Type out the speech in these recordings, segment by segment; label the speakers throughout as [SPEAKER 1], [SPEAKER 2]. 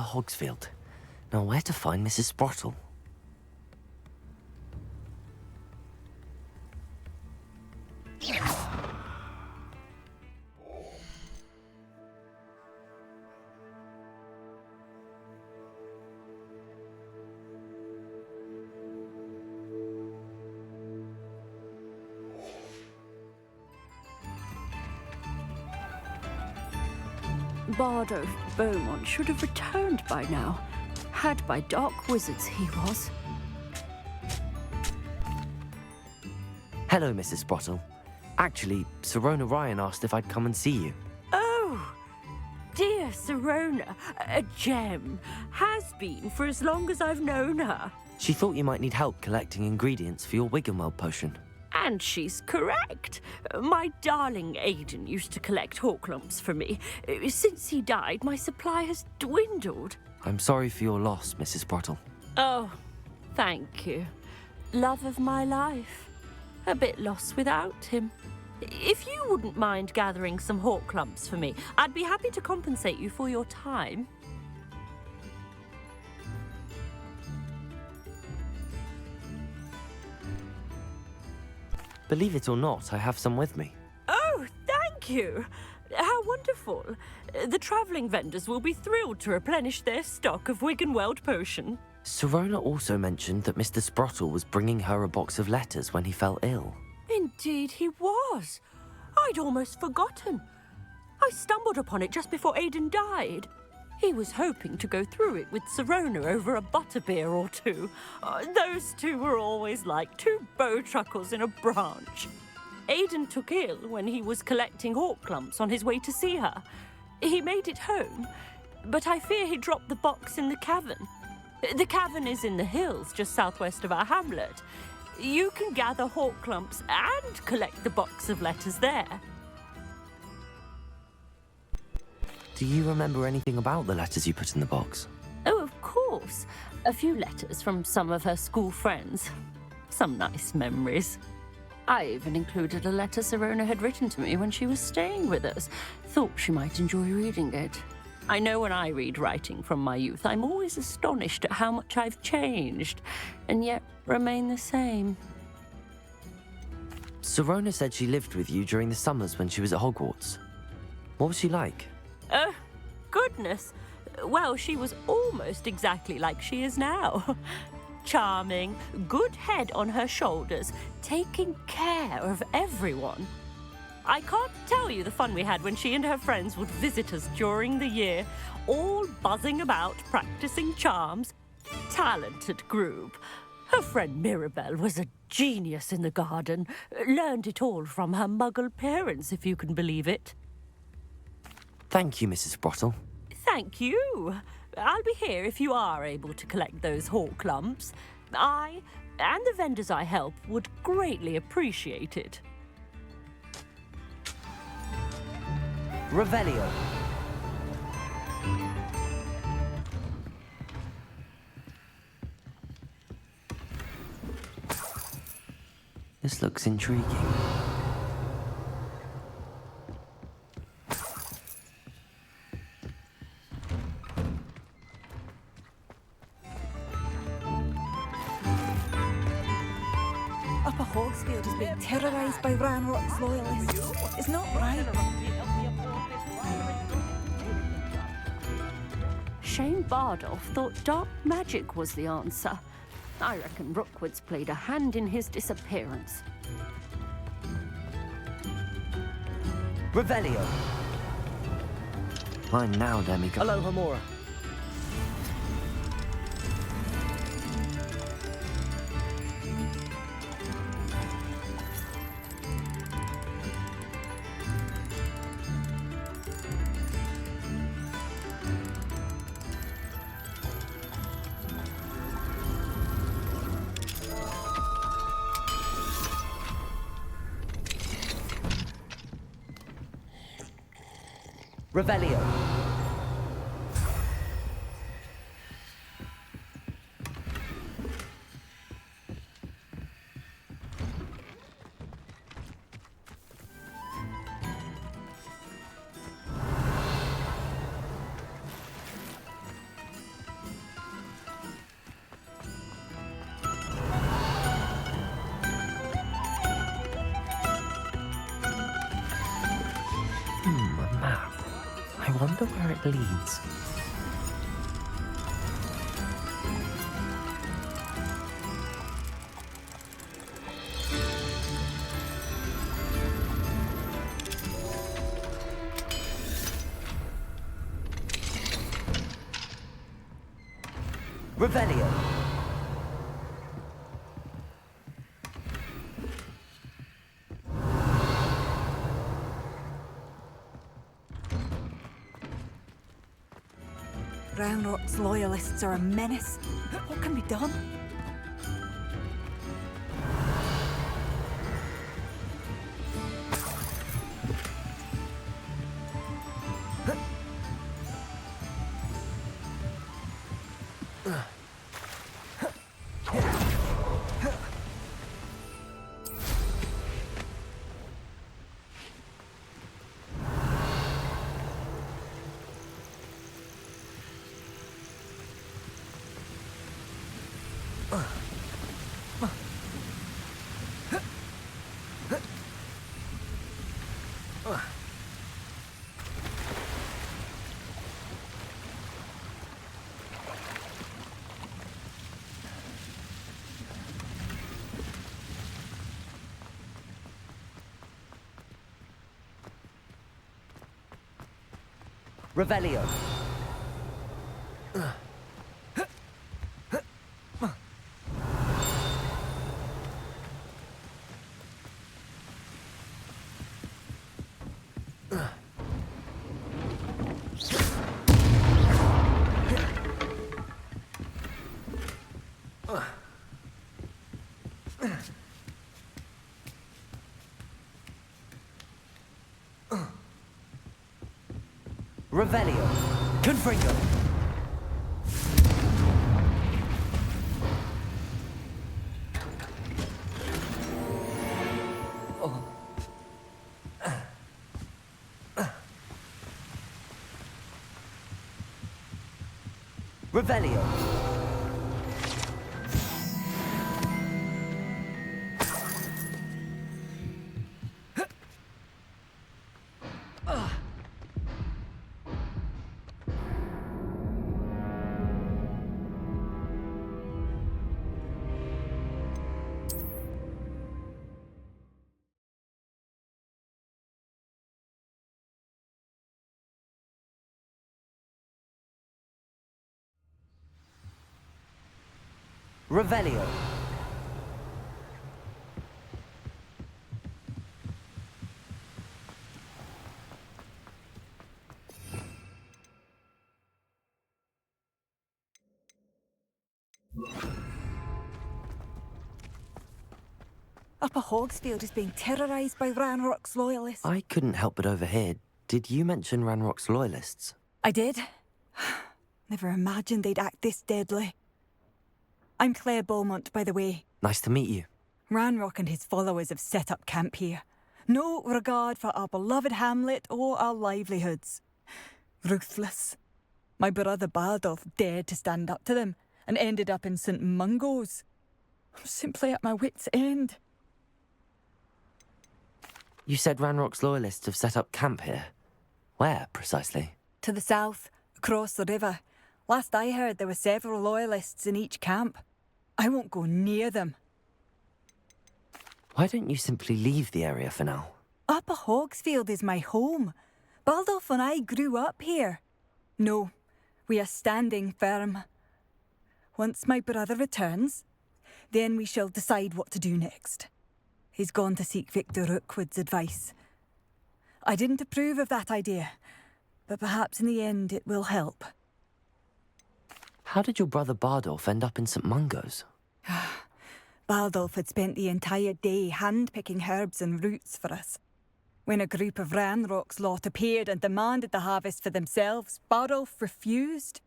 [SPEAKER 1] Upper Hogsfield. Now, where to find Mrs. Sprottle?
[SPEAKER 2] Bardo Beaumont should have returned by now. Had by dark wizards he was.
[SPEAKER 1] Hello, Mrs. Sprottle. Actually, Sirona Ryan asked if I'd come and see you.
[SPEAKER 2] Oh, dear Sirona, a gem. Has been for as long as I've known her.
[SPEAKER 1] She thought you might need help collecting ingredients for your Wiggenweld potion.
[SPEAKER 2] And she's correct. My darling Aidan used to collect hawklumps for me. Since he died, my supply has dwindled.
[SPEAKER 1] I'm sorry for your loss, Mrs. Sprottle.
[SPEAKER 2] Oh, thank you. Love of my life. A bit lost without him. If you wouldn't mind gathering some hawklumps for me, I'd be happy to compensate you for your time.
[SPEAKER 1] Believe it or not, I have some with me.
[SPEAKER 2] Oh, thank you. How wonderful. The travelling vendors will be thrilled to replenish their stock of Wiggenweld potion.
[SPEAKER 1] Sirona also mentioned that Mr. Sprottle was bringing her a box of letters when he fell ill.
[SPEAKER 2] Indeed he was. I'd almost forgotten. I stumbled upon it just before Aidan died. He was hoping to go through it with Sirona over a butterbeer or two. Those two were always like two bowtruckles in a branch. Aidan took ill when he was collecting hawklumps on his way to see her. He made it home, but I fear he dropped the box in the cavern. The cavern is in the hills just southwest of our hamlet. You can gather hawklumps and collect the box of letters there.
[SPEAKER 1] Do you remember anything about the letters you put in the box?
[SPEAKER 2] Oh, of course. A few letters from some of her school friends. Some nice memories. I even included a letter Sirona had written to me when she was staying with us. Thought she might enjoy reading it. I know when I read writing from my youth, I'm always astonished at how much I've changed, and yet remain the same.
[SPEAKER 1] Sirona said she lived with you during the summers when she was at Hogwarts. What was she like?
[SPEAKER 2] Oh, goodness. Well, she was almost exactly like she is now. Charming, good head on her shoulders, taking care of everyone. I can't tell you the fun we had when she and her friends would visit us during the year, all buzzing about, practicing charms. Talented group. Her friend Mirabelle was a genius in the garden. Learned it all from her muggle parents, if you can believe it.
[SPEAKER 1] Thank you, Mrs. Sprottle.
[SPEAKER 2] Thank you. I'll be here if you are able to collect those hawklumps. I, and the vendors I help, would greatly appreciate it.
[SPEAKER 1] Revelio. This looks intriguing.
[SPEAKER 3] Upper Hogsfield is being terrorised by Ranrock's loyalists. It's not right.
[SPEAKER 2] Shane Bardolph thought dark magic was the answer. I reckon Rookwood's played a hand in his disappearance.
[SPEAKER 1] Revelio. Mine now, Demigod.
[SPEAKER 4] Hello, Hamora.
[SPEAKER 1] Revelio. wonder where it leads.
[SPEAKER 4] Revelio.
[SPEAKER 3] Ranrock's loyalists are a menace. What can be done?
[SPEAKER 4] Revelio. Revelio. Confringo. Revelio. Revelio.
[SPEAKER 3] Upper Hogsfield is being terrorised by Ranrock's loyalists.
[SPEAKER 1] I couldn't help but overhear. Did you mention Ranrock's loyalists?
[SPEAKER 3] I did. Never imagined they'd act this deadly. I'm Claire Beaumont, by the way.
[SPEAKER 1] Nice to meet you.
[SPEAKER 3] Ranrock and his followers have set up camp here. No regard for our beloved hamlet or our livelihoods. Ruthless. My brother Bardolph dared to stand up to them and ended up in St. Mungo's. I'm simply at my wit's end.
[SPEAKER 1] You said Ranrock's loyalists have set up camp here. Where, precisely?
[SPEAKER 3] To the south, across the river. Last I heard, there were several loyalists in each camp. I won't go near them.
[SPEAKER 1] Why don't you simply leave the area for now?
[SPEAKER 3] Upper Hogsfield is my home. Baldolph and I grew up here. No, we are standing firm. Once my brother returns, then we shall decide what to do next. He's gone to seek Victor Rookwood's advice. I didn't approve of that idea, but perhaps in the end it will help.
[SPEAKER 1] How did your brother Bardolph end up in St. Mungo's?
[SPEAKER 3] Baldolph had spent the entire day hand-picking herbs and roots for us. When a group of Ranrock's lot appeared and demanded the harvest for themselves, Bardolph refused.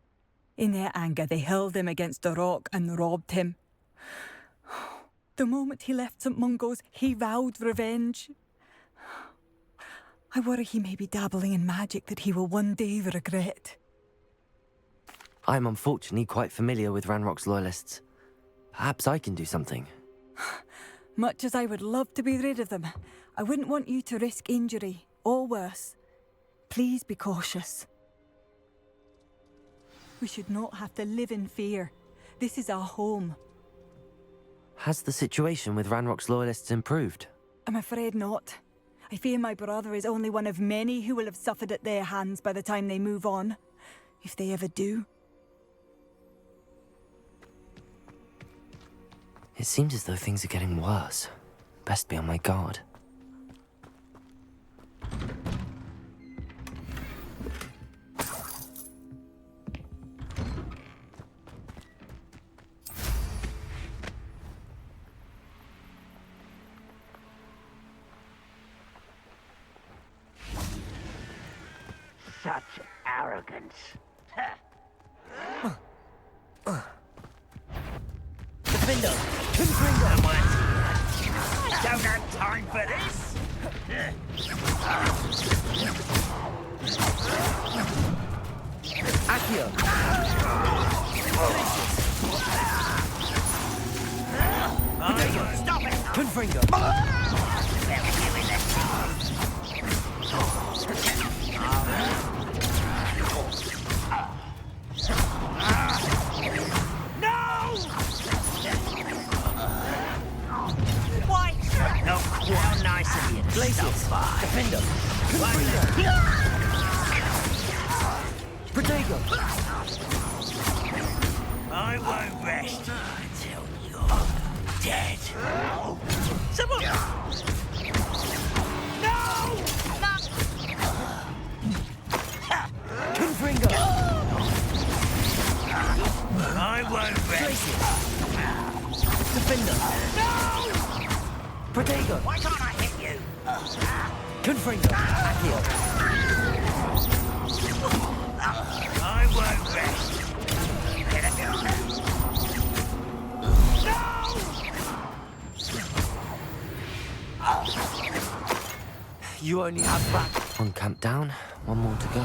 [SPEAKER 3] In their anger, they hurled him against a rock and robbed him. The moment he left St. Mungo's, he vowed revenge. I worry he may be dabbling in magic that he will one day regret.
[SPEAKER 1] I'm unfortunately quite familiar with Ranrock's loyalists. Perhaps I can do something.
[SPEAKER 3] Much as I would love to be rid of them, I wouldn't want you to risk injury, or worse. Please be cautious. We should not have to live in fear. This is our home.
[SPEAKER 1] Has the situation with Ranrock's loyalists improved?
[SPEAKER 3] I'm afraid not. I fear my brother is only one of many who will have suffered at their hands by the time they move on. If they ever do.
[SPEAKER 1] It seems as though things are getting worse. Best be on my guard.
[SPEAKER 5] Such arrogance.
[SPEAKER 4] Defender! Confringo!
[SPEAKER 5] Don't have time for this.
[SPEAKER 4] Accio!
[SPEAKER 5] Stop it!
[SPEAKER 4] Confringo!
[SPEAKER 5] How nice of you to
[SPEAKER 4] Glacius!
[SPEAKER 5] stop by.
[SPEAKER 4] Defender! Confringo! Protego!
[SPEAKER 5] I won't rest until you're dead. Someone! No!
[SPEAKER 4] Confringo!
[SPEAKER 5] I won't rest.
[SPEAKER 4] Glacius! Defender!
[SPEAKER 5] No!
[SPEAKER 4] Protego!
[SPEAKER 5] Why can't I hit you?
[SPEAKER 4] Confringo! Accio!
[SPEAKER 5] I won't rest.
[SPEAKER 1] You only have that. One camp down, one more to go.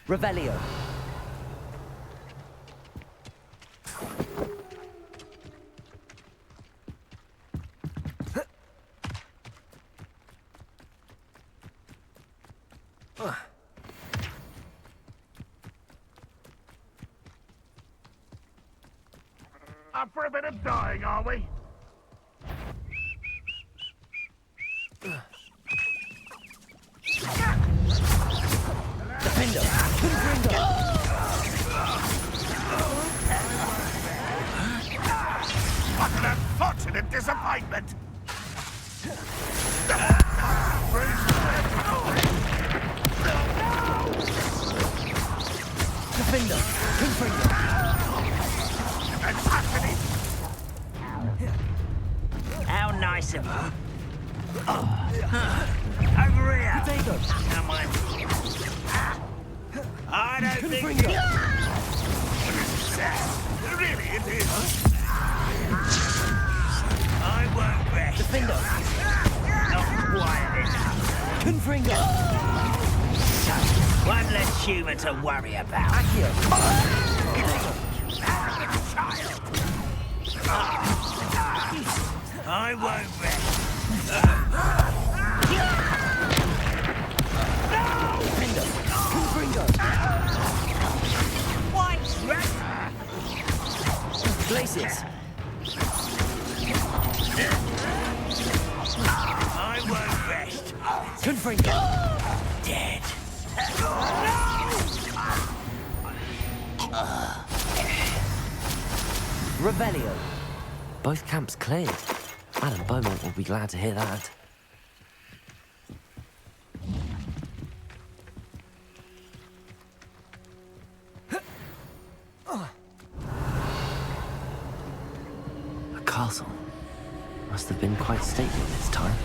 [SPEAKER 4] Revelio!
[SPEAKER 5] Up for a bit of dying, are we?
[SPEAKER 4] Defender! Confringo!
[SPEAKER 5] What an unfortunate disappointment!
[SPEAKER 4] Defender! Confringo!
[SPEAKER 5] How nice of you. Over here.
[SPEAKER 4] Potato!
[SPEAKER 5] Come on. I don't think...
[SPEAKER 4] Confringo!
[SPEAKER 5] Really, it is. I won't rest.
[SPEAKER 4] Defender!
[SPEAKER 5] Not quiet enough.
[SPEAKER 4] Confringo!
[SPEAKER 5] One less human to worry about.
[SPEAKER 4] Accio!
[SPEAKER 5] I won't rest.
[SPEAKER 4] Defender! Confringo!
[SPEAKER 5] White rat.
[SPEAKER 4] Glacius!
[SPEAKER 5] I won't rest.
[SPEAKER 4] Confringo!
[SPEAKER 5] Dead.
[SPEAKER 4] Revelio!
[SPEAKER 1] Both camps cleared. Madam Beaumont will be glad to hear that. A castle. Must have been quite stately in its time.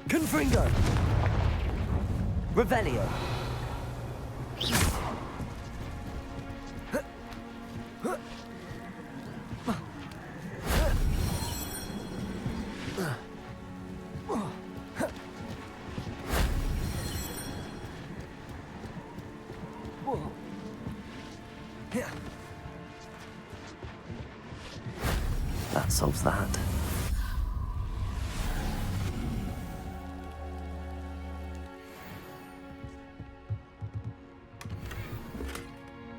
[SPEAKER 4] Confringo! Revelio!
[SPEAKER 1] That solves that.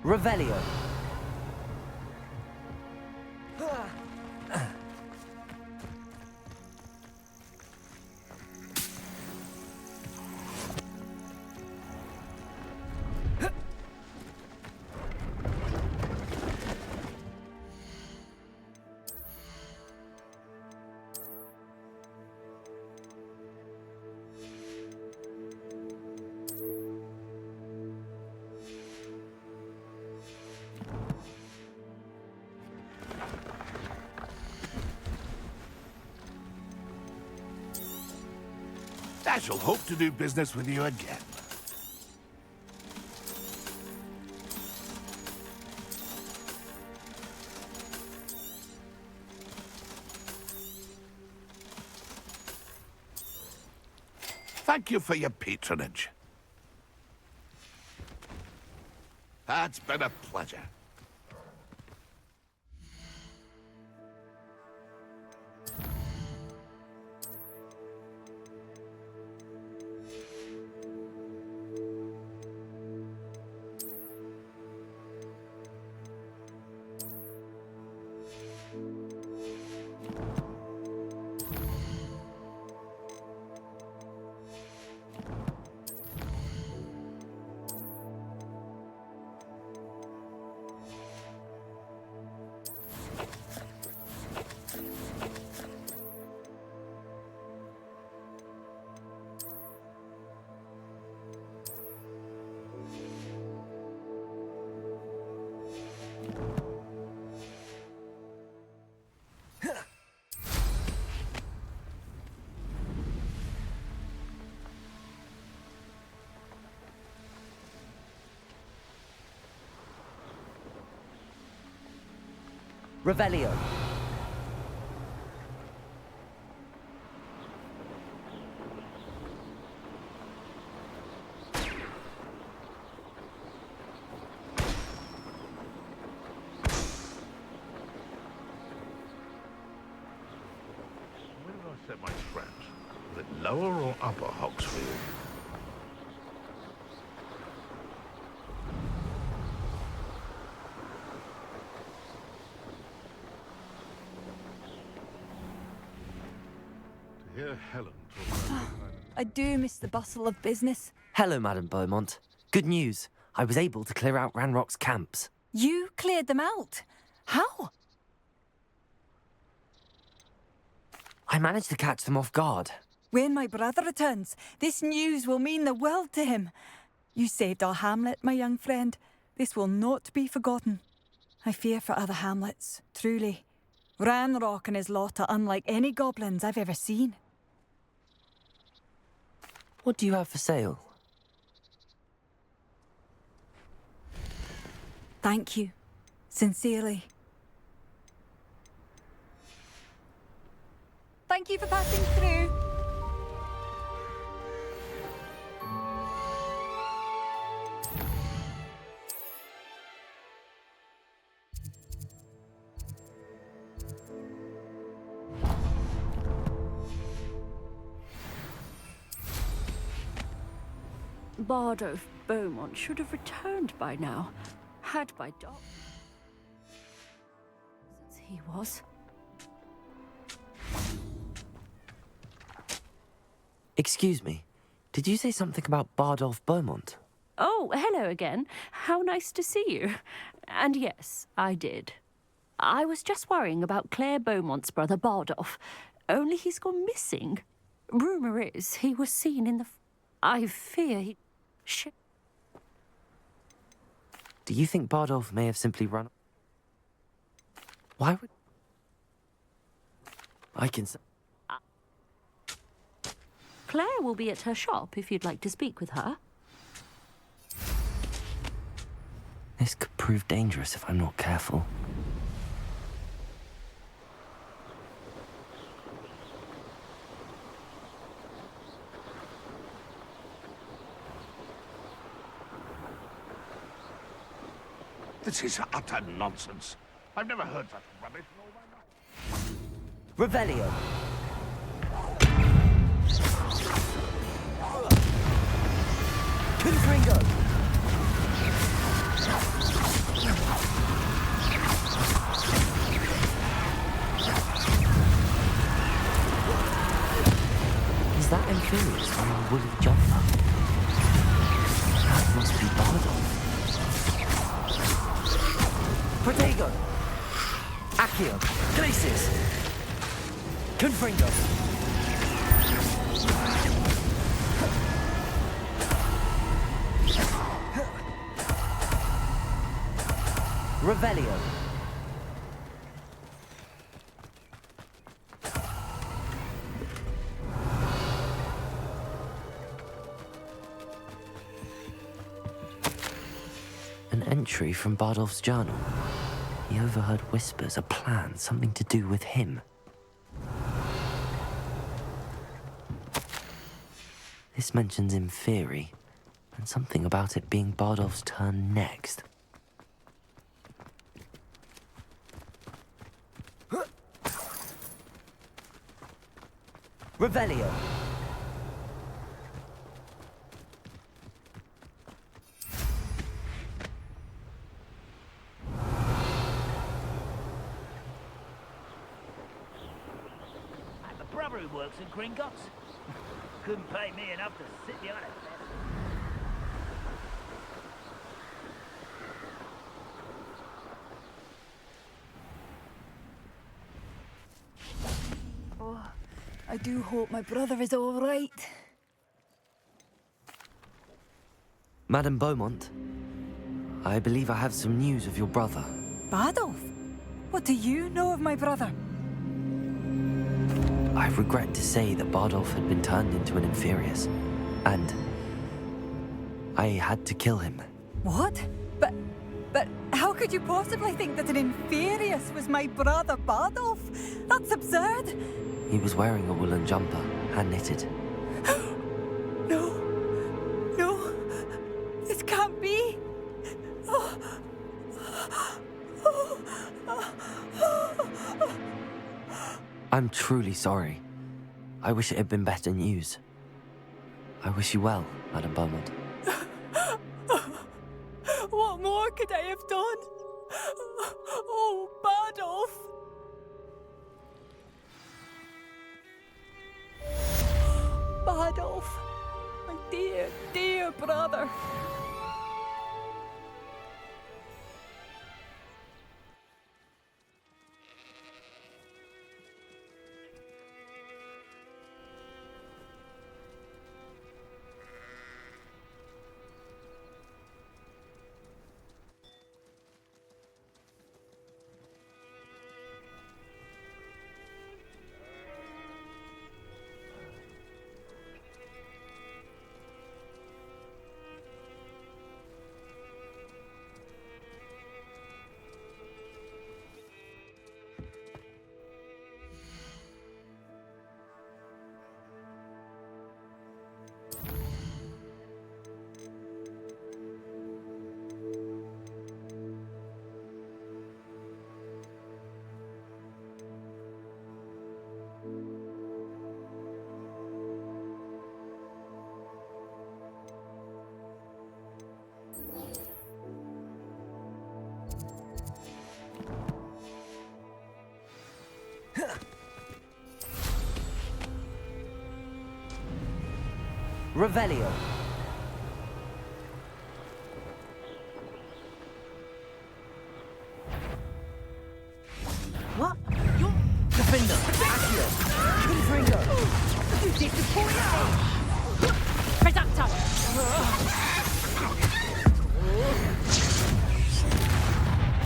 [SPEAKER 4] Revelio.
[SPEAKER 5] I shall hope to do business with you again. Thank you for your patronage. It's been a pleasure.
[SPEAKER 4] Revelio.
[SPEAKER 5] Where did I set my traps? Was it lower or upper Hogsfield? To hear Helen talk about
[SPEAKER 3] I do miss the bustle of business.
[SPEAKER 1] Hello, Madame Beaumont. Good news. I was able to clear out Ranrock's camps.
[SPEAKER 3] You cleared them out. How?
[SPEAKER 1] I managed to catch them off guard.
[SPEAKER 3] When my brother returns, this news will mean the world to him. You saved our hamlet, my young friend. This will not be forgotten. I fear for other hamlets, truly. Ranrock and his lot are unlike any goblins I've ever seen.
[SPEAKER 1] What do you have for sale?
[SPEAKER 3] Thank you. Sincerely. Thank you for passing through.
[SPEAKER 2] Bard of Beaumont should have returned by now. Had by dog. Since he was.
[SPEAKER 1] Excuse me. Did you say something about Bardolph Beaumont?
[SPEAKER 2] Oh, hello again. How nice to see you. And yes, I did. I was just worrying about Claire Beaumont's brother Bardolph. Only he's gone missing. Rumour is he was seen in the... I fear he...
[SPEAKER 1] Do you think Bardolph may have simply run... Why would... I can...
[SPEAKER 2] Claire will be at her shop if you'd like to speak with her.
[SPEAKER 1] This could prove dangerous if I'm not careful.
[SPEAKER 5] This is utter nonsense. I've never heard such rubbish in all my life.
[SPEAKER 4] Revelio. Confringo.
[SPEAKER 1] Is that Inferius wearing a woolly jumper? That must be Bardolph.
[SPEAKER 4] Protego. Accio. Glacis. Confringo. Revelio.
[SPEAKER 1] An entry from Bardolph's journal. He overheard whispers, a plan, something to do with him. This mentions Inferi, and something about it being Bardolph's turn next.
[SPEAKER 4] Revelio.
[SPEAKER 6] And the brother who works in Gringotts. Couldn't pay me enough to sit behind a desk.
[SPEAKER 3] Oh, I do hope my brother is all right.
[SPEAKER 1] Madame Beaumont, I believe I have some news of your brother.
[SPEAKER 3] Bardolph? What do you know of my brother?
[SPEAKER 1] I regret to say that Bardolph had been turned into an Inferius, and I had to kill him.
[SPEAKER 3] What? But how could you possibly think that an Inferius was my brother Bardolph? That's absurd.
[SPEAKER 1] He was wearing a woolen jumper, hand-knitted.
[SPEAKER 3] No. No. This can't be.
[SPEAKER 1] I'm truly sorry. I wish it had been better news. I wish you well, Madame Beaumont.
[SPEAKER 3] What more could I have done? Oh, Bardolph. Bardolph. My dear, dear brother.
[SPEAKER 4] Revelio.
[SPEAKER 6] What? You're...
[SPEAKER 4] Defender. Accio. Confringo.
[SPEAKER 6] You disappointed!
[SPEAKER 2] Presumpto!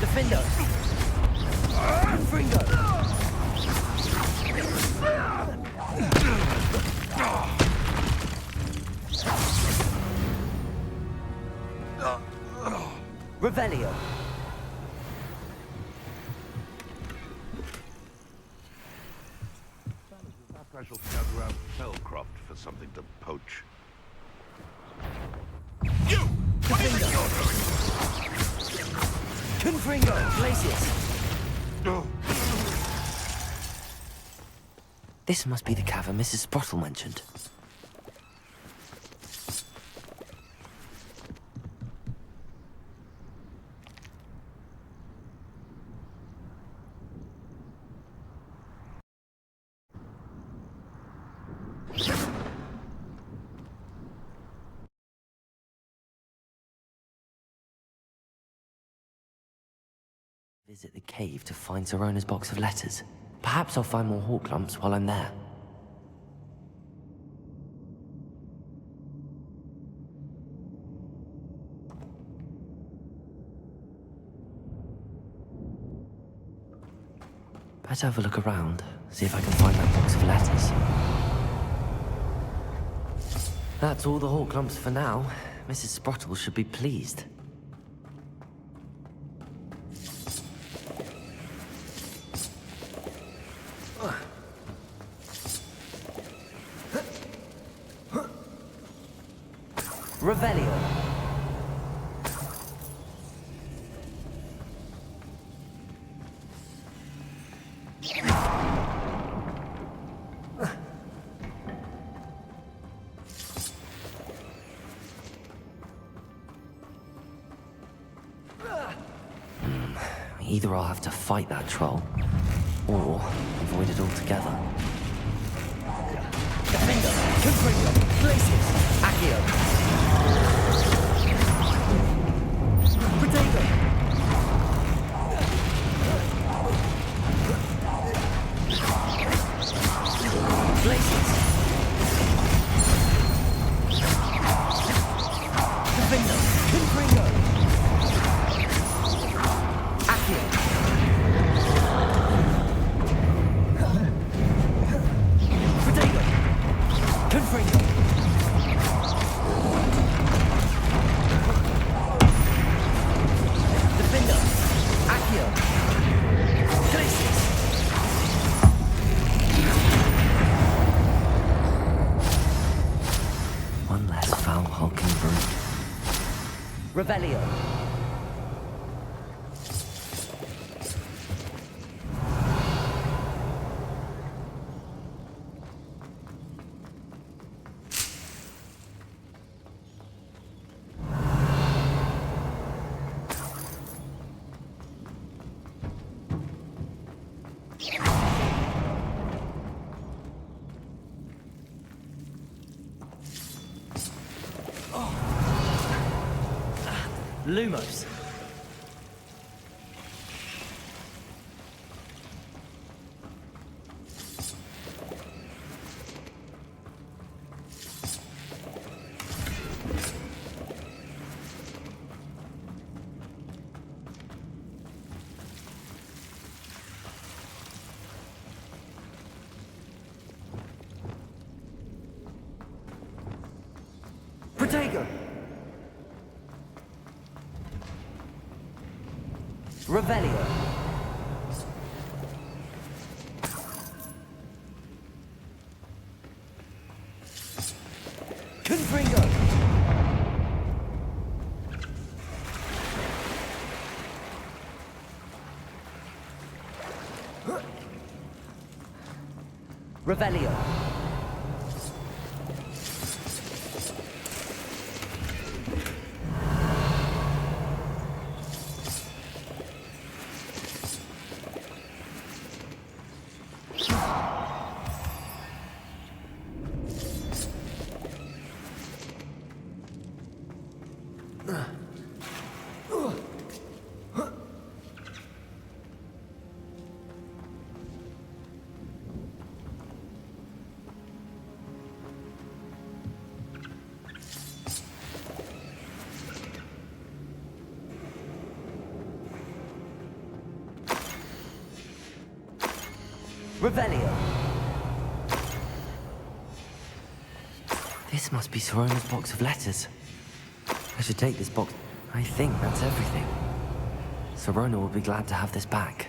[SPEAKER 4] Defender. Confringo. Revelio.
[SPEAKER 5] Perhaps I shall scout around Fellcroft for something to poach. You! What is it you're doing?
[SPEAKER 1] Confringo! Glacius! This must be the cavern Mrs. Sprottle mentioned. Visit the cave to find Zerona's box of letters. Perhaps I'll find more hawk lumps while I'm there. Better have a look around, see if I can find that box of letters. That's all the hawk lumps for now. Mrs. Sprottle should be pleased.
[SPEAKER 4] Revelio.
[SPEAKER 1] Either I'll have to fight that troll, or avoid it altogether.
[SPEAKER 4] Defender. Confringo. Glacius. Accio. Protego. Glacius. Defender. Confringo. Accio. Protego. Confringo. Defender. Accio. Glacius.
[SPEAKER 1] One less foul hulking brute.
[SPEAKER 4] Revelio.
[SPEAKER 1] Lumos.
[SPEAKER 4] Protego. Revelio. Confringo. Revelio. Revelio.
[SPEAKER 1] This must be Zerona's box of letters. I should take this box. I think that's everything. Zerona will be glad to have this back.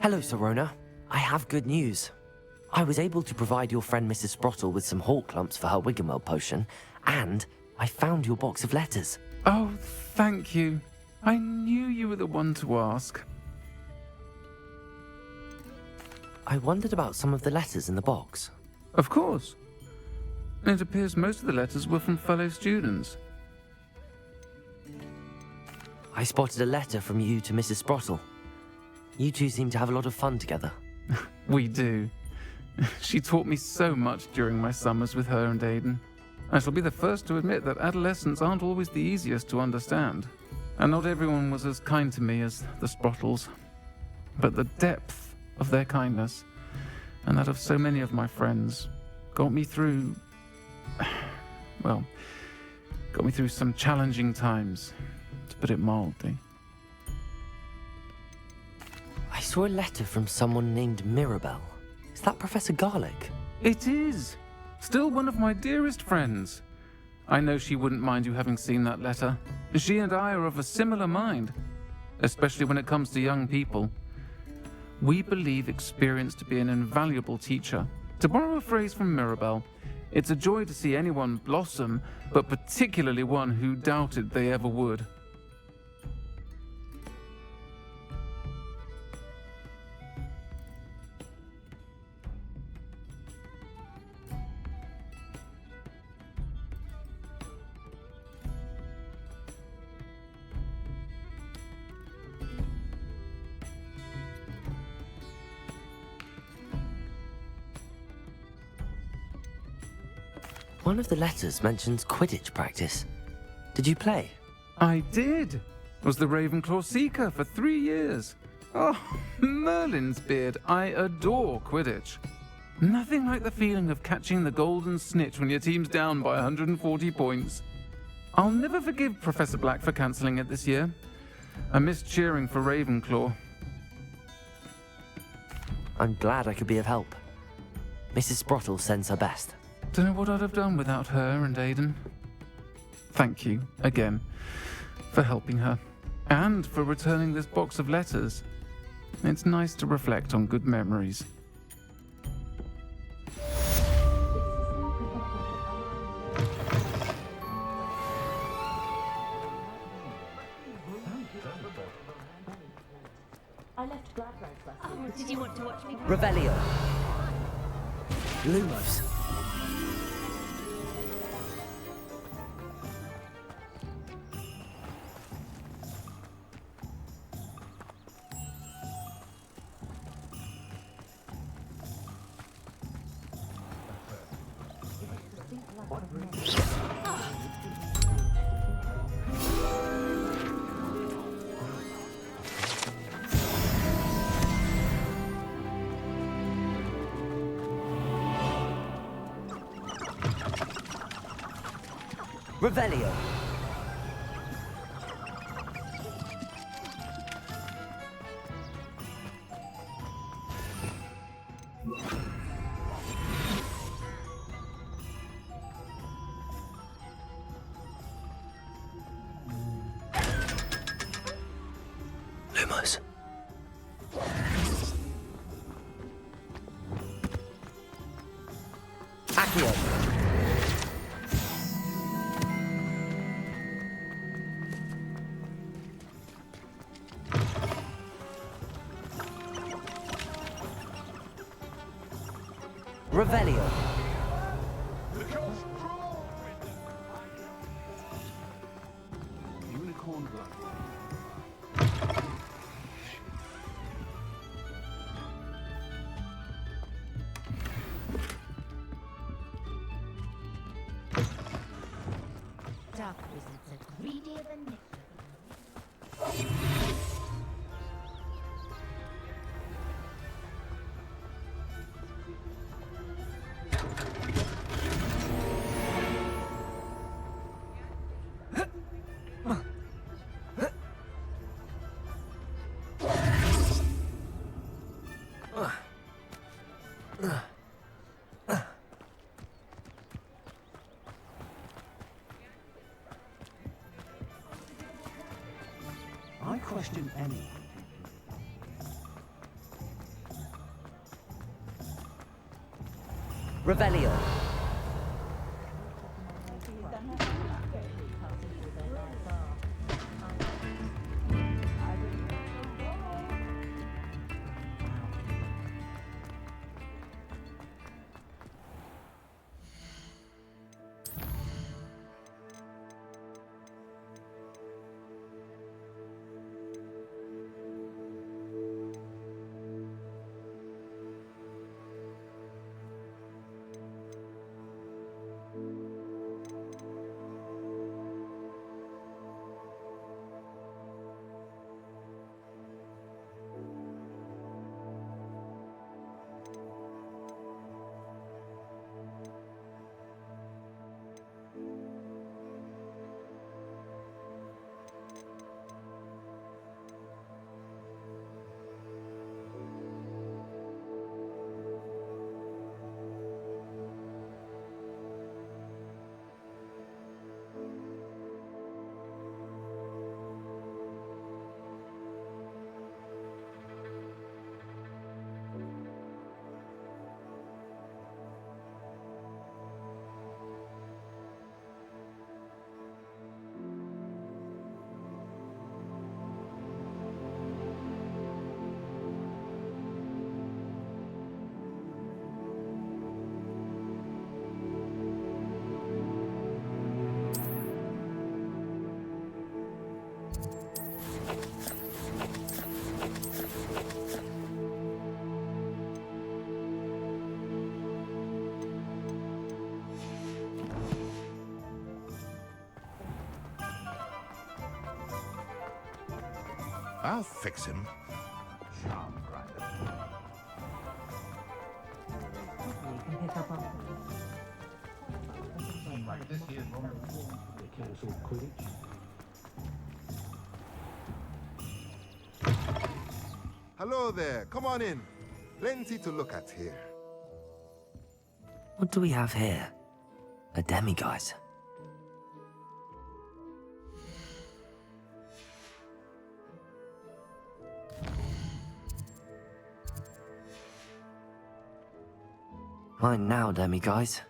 [SPEAKER 1] Hello, Serona. I have good news. I was able to provide your friend Mrs. Sprottle with some hawk clumps for her Wiggenweld potion, and I found your box of letters.
[SPEAKER 7] Oh, thank you. I knew you were the one to ask.
[SPEAKER 1] I wondered about some of the letters in the box.
[SPEAKER 7] Of course. It appears most of the letters were from fellow students.
[SPEAKER 1] I spotted a letter from you to Mrs. Sprottle. You two seem to have a lot of fun together.
[SPEAKER 7] We do. She taught me so much during my summers with her and Aidan. I shall be the first to admit that adolescents aren't always the easiest to understand. And not everyone was as kind to me as the Sprottles. But the depth of their kindness, and that of so many of my friends, got me through... well, got me through some challenging times, to put it mildly.
[SPEAKER 1] I saw a letter from someone named Mirabelle. Is that Professor Garlic?
[SPEAKER 7] It is! Still one of my dearest friends. I know she wouldn't mind you having seen that letter. She and I are of a similar mind, especially when it comes to young people. We believe experience to be an invaluable teacher. To borrow a phrase from Mirabelle, it's a joy to see anyone blossom, but particularly one who doubted they ever would.
[SPEAKER 1] One of the letters mentions Quidditch practice. Did you play?
[SPEAKER 7] I did. Was the Ravenclaw Seeker for 3 years. Oh, Merlin's beard, I adore Quidditch. Nothing like the feeling of catching the golden snitch when your team's down by 140 points. I'll never forgive Professor Black for cancelling it this year. I missed cheering for Ravenclaw.
[SPEAKER 1] I'm glad I could be of help. Mrs. Sprottle sends her best.
[SPEAKER 7] Don't know what I'd have done without her and Aidan. Thank you, again, for helping her, and for returning this box of letters. It's nice to reflect on good memories.
[SPEAKER 8] Oh, did you want to watch me?
[SPEAKER 4] Revelio.
[SPEAKER 1] Lumos.
[SPEAKER 4] Revelio.
[SPEAKER 1] Lumos.
[SPEAKER 4] Accio. Revelio.
[SPEAKER 5] Unicorn blood.
[SPEAKER 8] Dark wizards are greedier than nectar.
[SPEAKER 9] I question any.
[SPEAKER 4] Revelio.
[SPEAKER 5] I'll fix him. Charm grinder.
[SPEAKER 10] Hello there, come on in. Plenty to look at here.
[SPEAKER 1] What do we have here? A demiguise. Mine now, demiguise.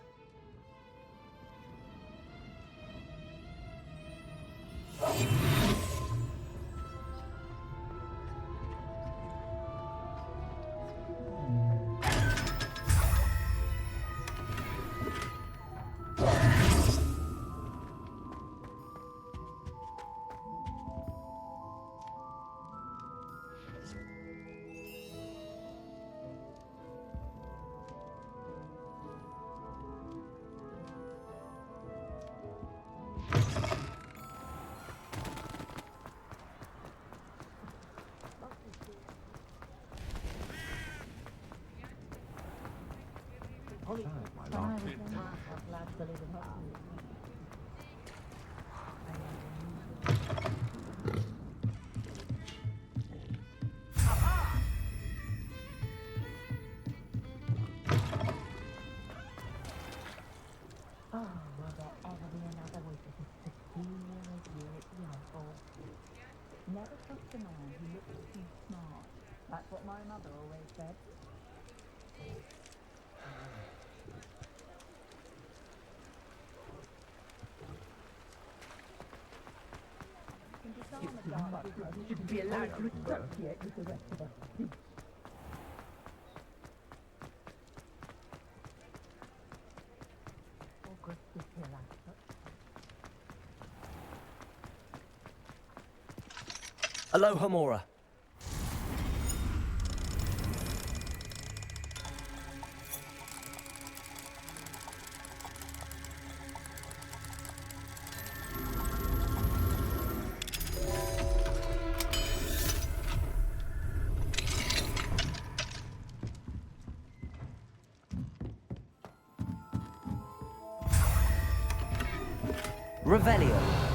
[SPEAKER 11] Never trust a man who looks too smart. That's what my mother always said. You shouldn't be allowed to associate with the rest of us.
[SPEAKER 4] Aloha Mora. Revelio.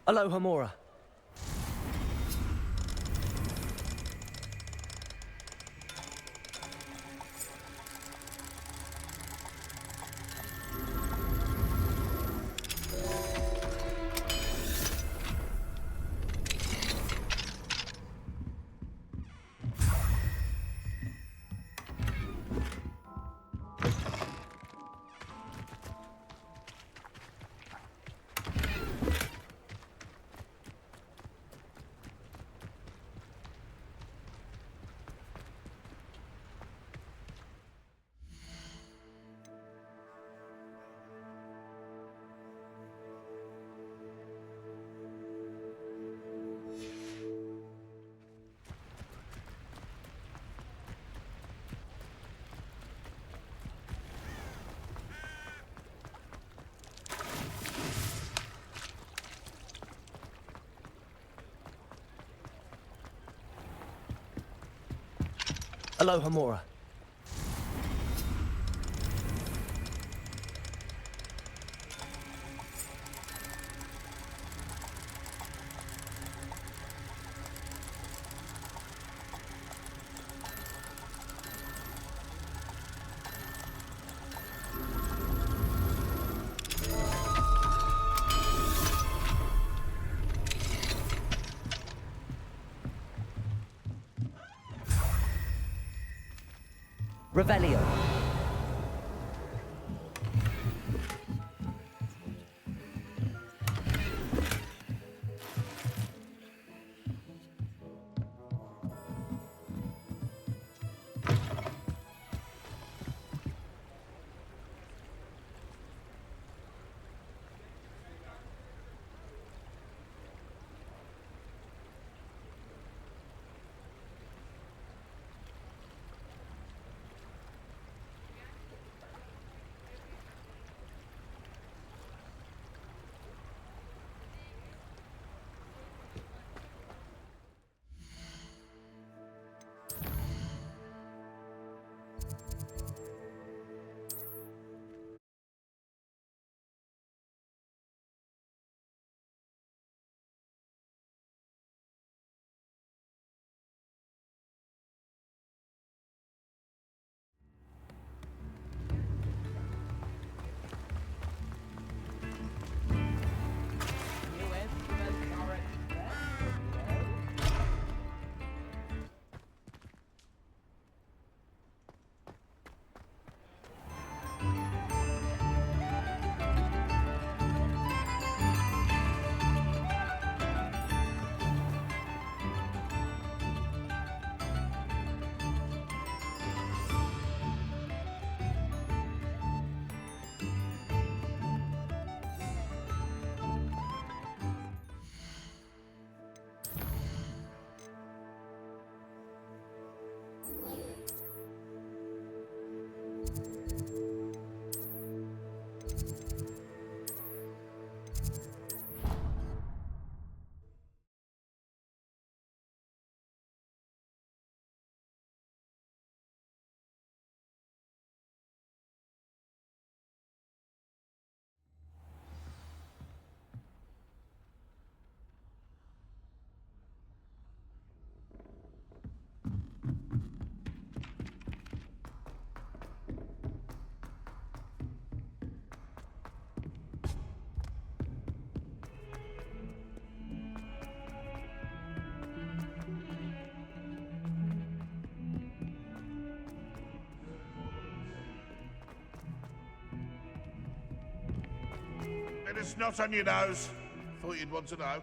[SPEAKER 4] Aloha Mora. Aloha Mora. Revelio.
[SPEAKER 5] Bit of snot on your nose. Thought you'd want to know.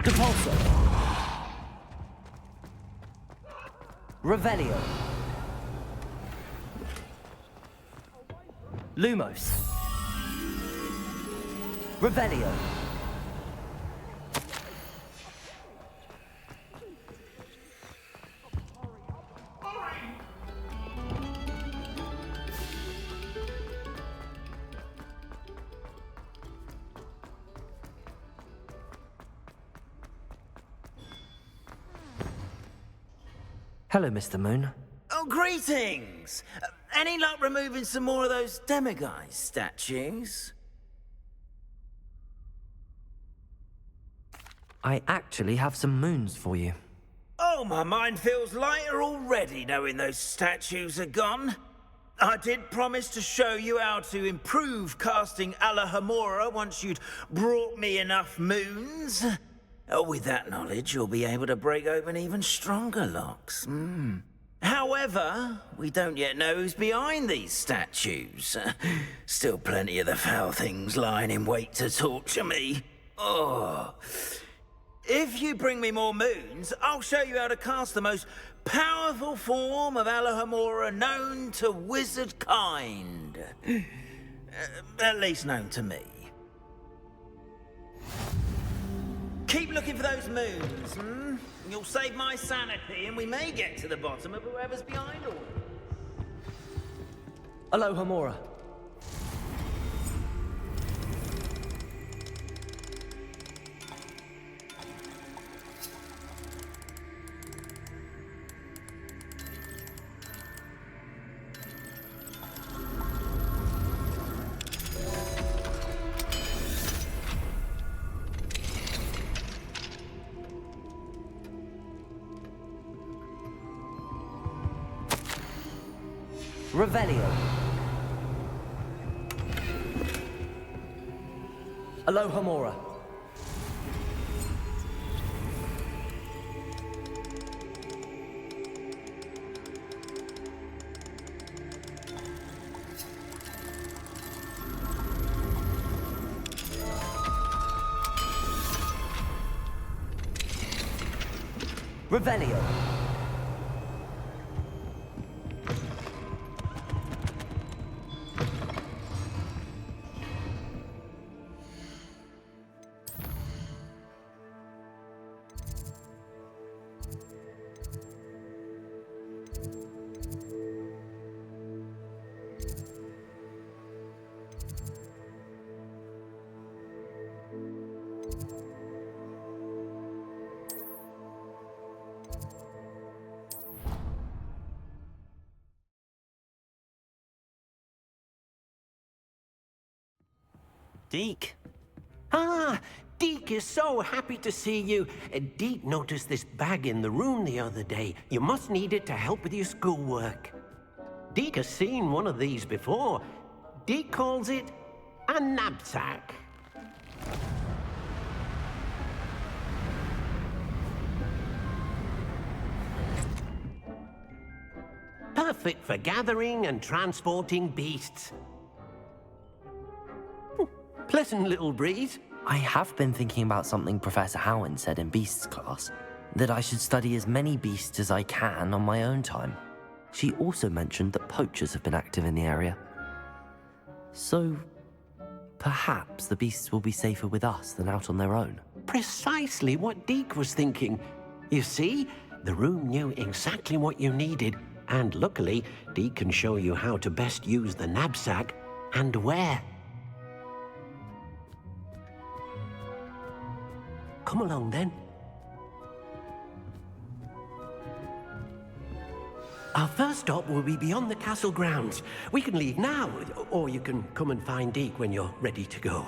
[SPEAKER 4] Depulso. Revelio. Lumos. Revelio.
[SPEAKER 1] Hello, Mr. Moon.
[SPEAKER 6] Oh, greetings! Any luck removing some more of those demiguise statues?
[SPEAKER 1] I actually have some moons for you.
[SPEAKER 6] Oh, my mind feels lighter already knowing those statues are gone. I did promise to show you how to improve casting Alohomora once you'd brought me enough moons. With that knowledge, you'll be able to break open even stronger locks. However, we don't yet know who's behind these statues. Still plenty of the foul things lying in wait to torture me. Oh. If you bring me more moons, I'll show you how to cast the most powerful form of Alohomora known to wizard kind. At least known to me. Keep looking for those moons, You'll save my sanity, and we may get to the bottom of whoever's behind all this.
[SPEAKER 4] Alohomora. Revelio. Alohomora. Revelio.
[SPEAKER 12] Deke. Ah, Deke is so happy to see you. Deke noticed this bag in the room the other day. You must need it to help with your schoolwork. Deke has seen one of these before. Deke calls it a knapsack. Perfect for gathering and transporting beasts. Pleasant little breeze.
[SPEAKER 1] I have been thinking about something Professor Howard said in Beasts class, that I should study as many beasts as I can on my own time. She also mentioned that poachers have been active in the area. So, perhaps the beasts will be safer with us than out on their own.
[SPEAKER 12] Precisely what Deke was thinking. You see, the room knew exactly what you needed, and luckily, Deke can show you how to best use the knapsack and where. Come along then. Our first stop will be beyond the castle grounds. We can leave now, or you can come and find Deke when you're ready to go.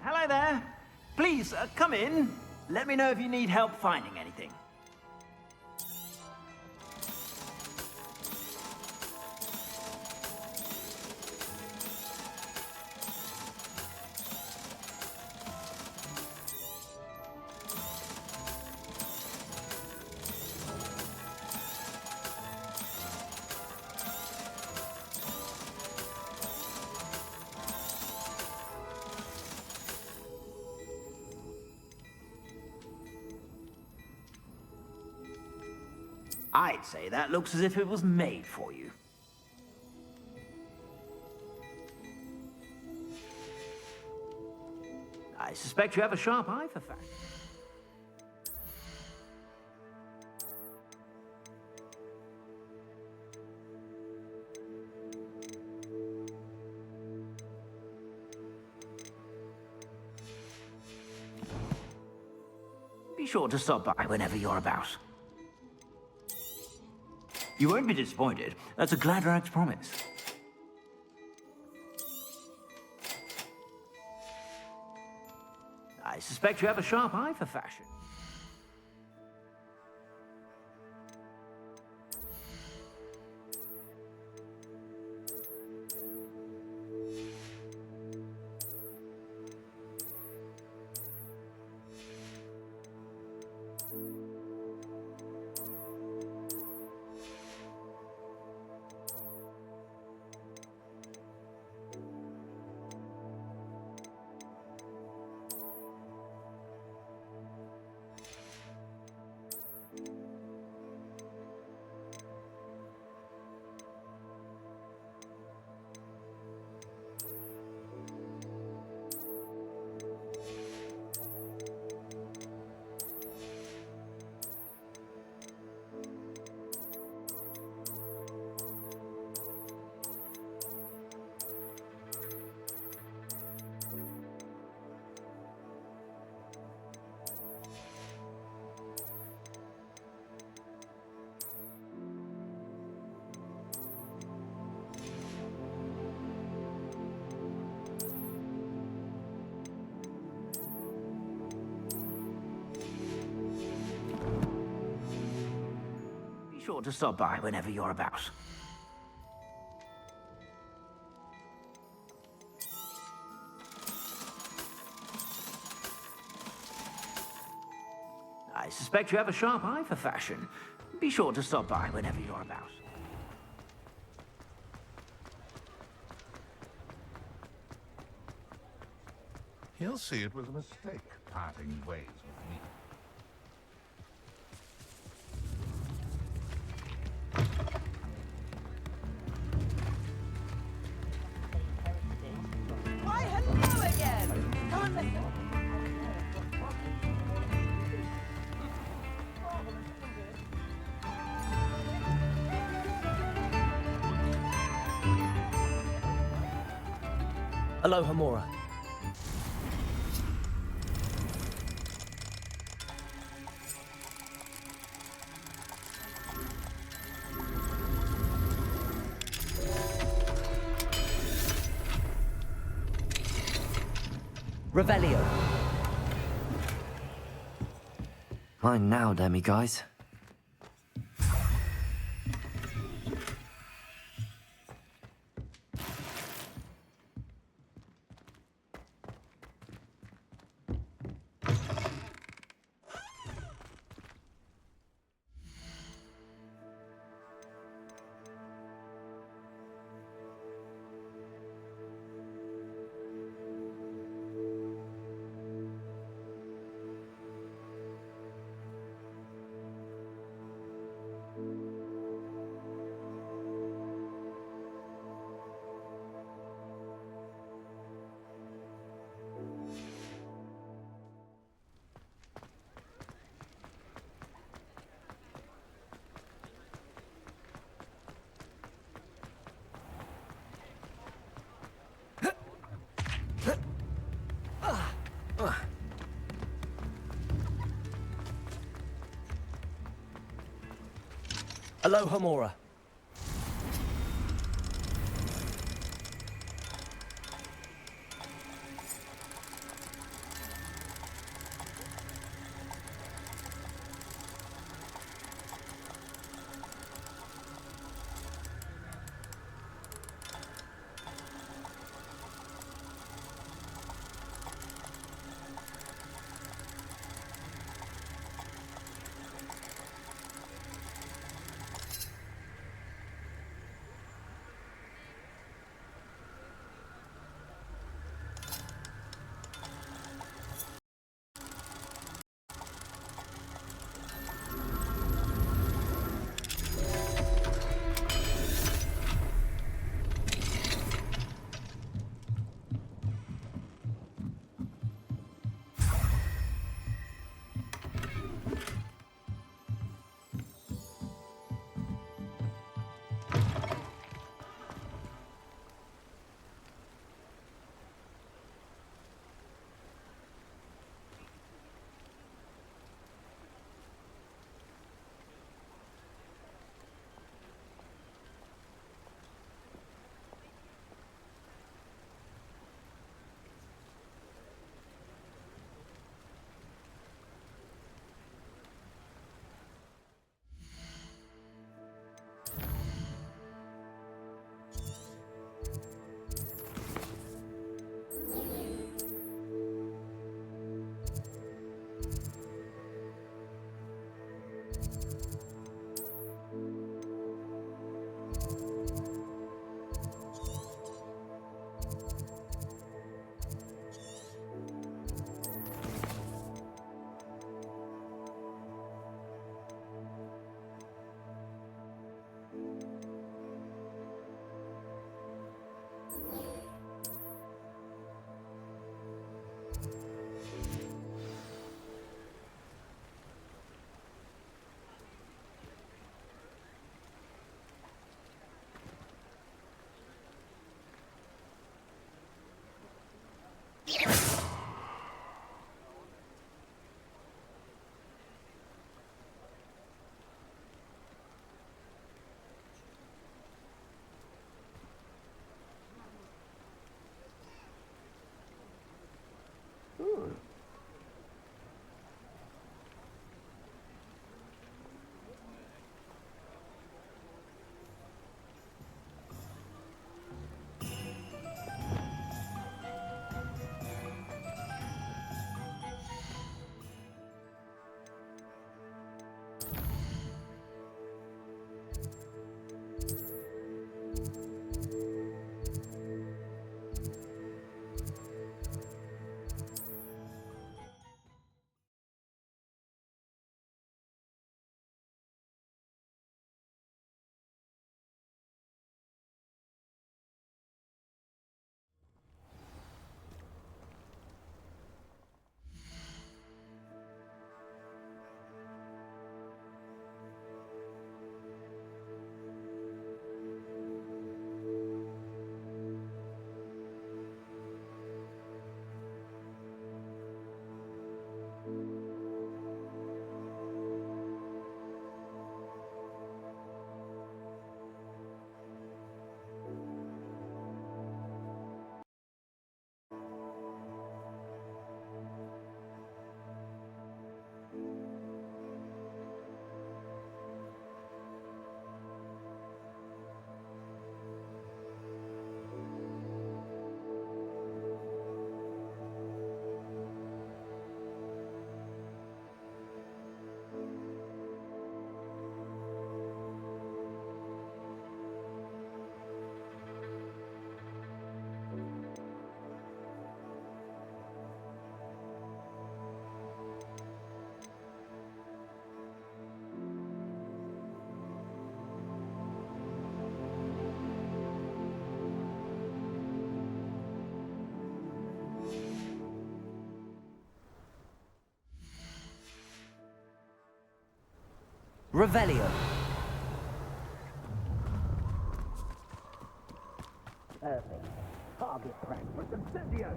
[SPEAKER 6] Hello there. Please, come in. Let me know if you need help finding anything. I'd say that looks as if it was made for you. I suspect you have a sharp eye for fashion. Be sure to stop by whenever you're about. You won't be disappointed. That's a Gladrag's promise. I suspect you have a sharp eye for fashion. sure to stop by whenever you're about. I suspect you have a sharp eye for fashion. Be sure to stop by whenever you're about.
[SPEAKER 5] He'll see it was a mistake parting ways with me.
[SPEAKER 11] Why, hello again! Come and listen.
[SPEAKER 4] Alohomora. Revelio.
[SPEAKER 1] Mine now, demi guys.
[SPEAKER 4] Alohomora.
[SPEAKER 1] Revelio.
[SPEAKER 4] Perfect. Target practice. Incendio.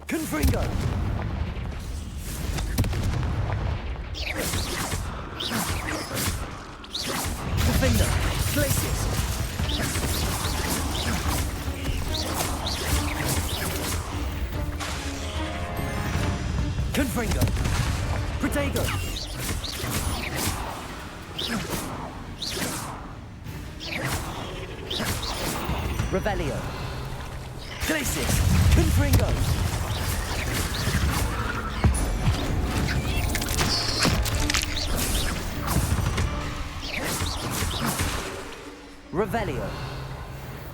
[SPEAKER 1] Confringo. Defender. Glacius. Confringo. Protego. Revelio. Glacius. Confringo. Revelio.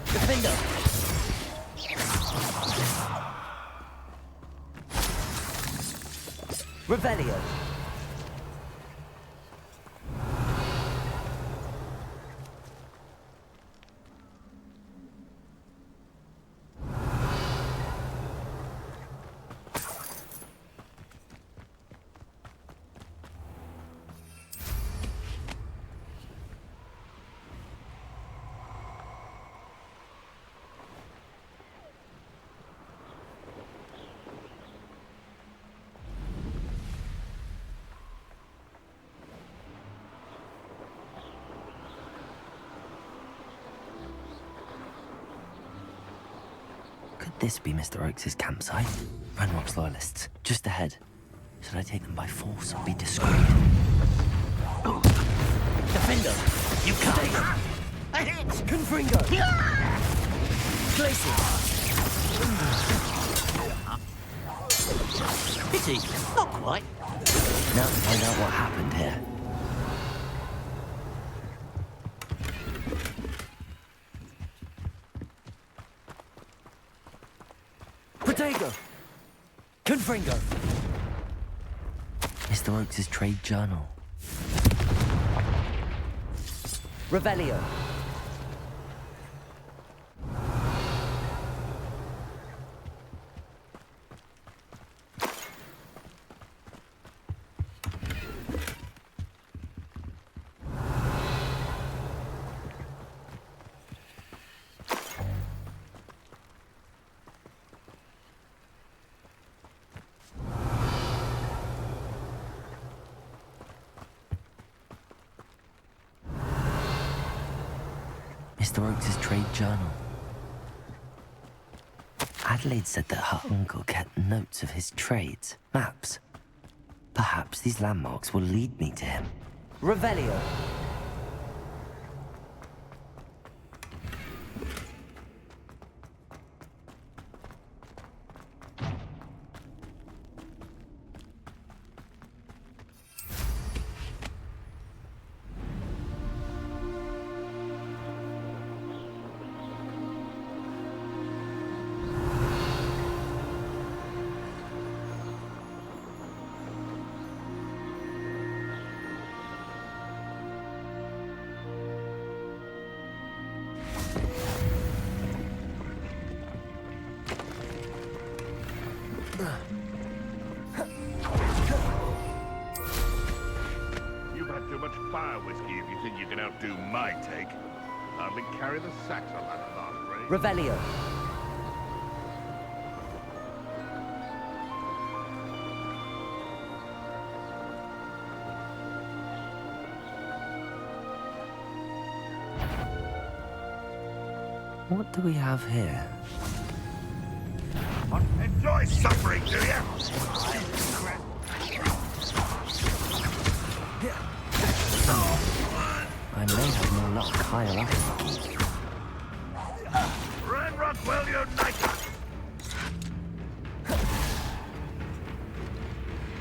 [SPEAKER 1] Defender. Revelio. Could this be Mr. Oakes' campsite? Ranrock's loyalists, just ahead. Should I take them by force or be discreet? Defender! You can't! Take him! A hit! Confringo! Glacier!
[SPEAKER 12] Pity, not quite.
[SPEAKER 1] Now to find out what happened here. Protego! Confringo! Mr. Oakes' trade journal. Revelio. Mr. Oakes' trade journal. Adelaide said that her uncle kept notes of his trades, maps. Perhaps these landmarks will lead me to him. Revelio.
[SPEAKER 5] You've had too much fire whiskey if you think you can outdo my take. Hardly carry the sacks on that last race.
[SPEAKER 1] Revelio. What do we have here?
[SPEAKER 5] Enjoy suffering, do you?
[SPEAKER 1] I may have more luck higher up in the keep.
[SPEAKER 5] Ranrock will unite us!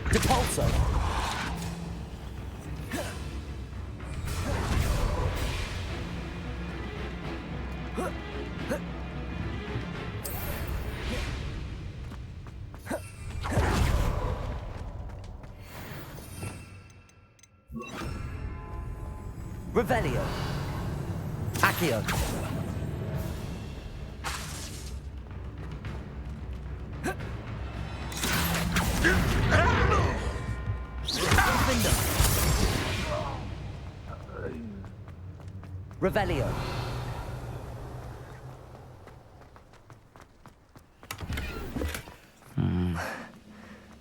[SPEAKER 1] Depulso! Revelio. Accio. Revelio.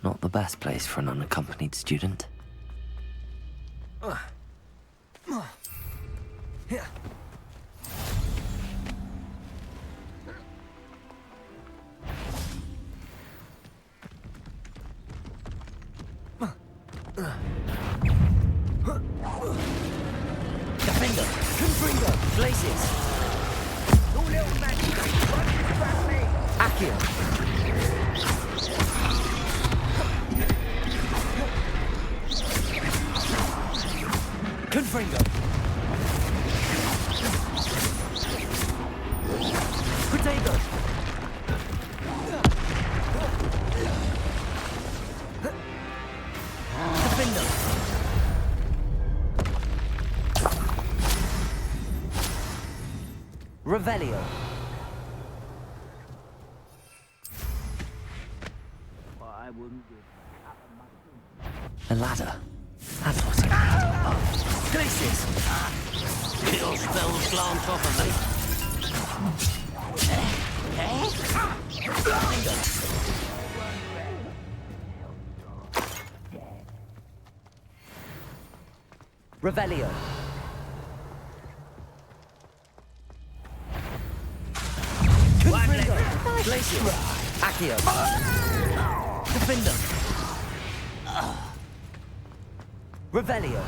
[SPEAKER 1] Not the best place for an unaccompanied student. Defender! Confringo! Glaciers!
[SPEAKER 4] No little magic! Run to grab me!
[SPEAKER 1] Accio! Confringo! Potato! Defender! Revelio.
[SPEAKER 4] I wouldn't give
[SPEAKER 1] A ladder. That's what I need. Glaciers!
[SPEAKER 12] Little spells glance off of me.
[SPEAKER 1] Revelio. Confringo. Glacier. Accio. Defender. Revelio.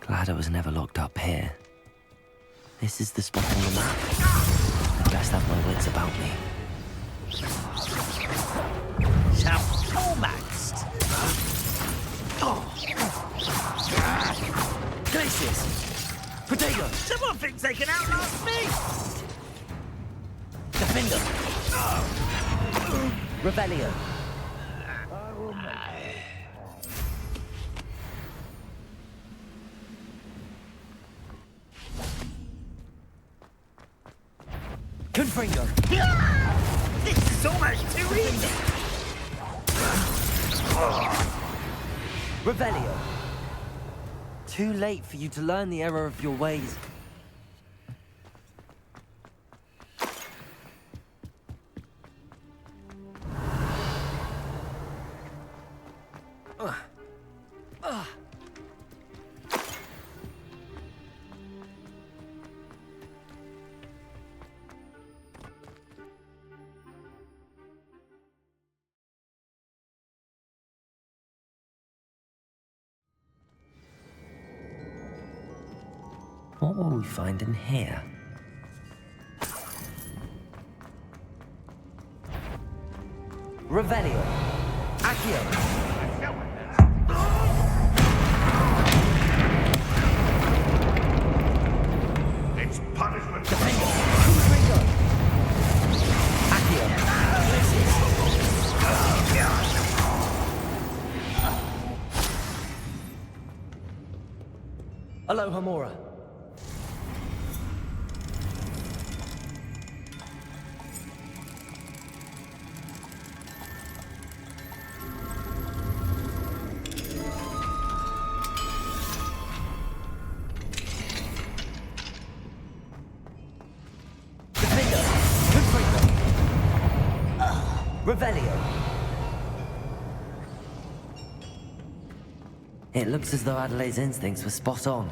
[SPEAKER 1] Glad I was never locked up here. This is the spot on the map. I best have my wits about me.
[SPEAKER 6] Almost.
[SPEAKER 1] Glaciers! Potato!
[SPEAKER 6] Someone thinks they can outlast me!
[SPEAKER 1] Defender! Revelio. Confringo.
[SPEAKER 6] This is almost too easy!
[SPEAKER 1] Revelio. Too late for you to learn the error of your ways. What will we find in here? Revelio. Accio.
[SPEAKER 5] It's punishment.
[SPEAKER 1] Defender. Confringo. Accio. Alohomora. Revelio. It looks as though Adelaide's instincts were spot on.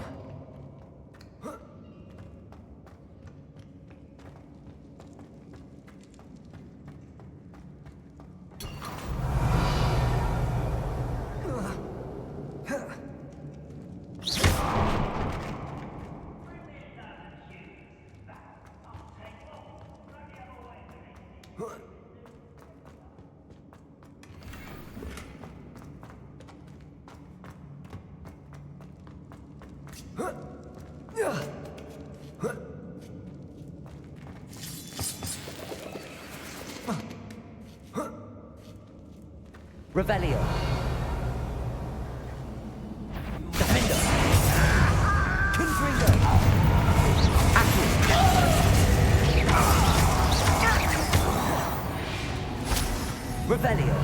[SPEAKER 1] Revelio. Defender. Confringo. Accio. Revelio.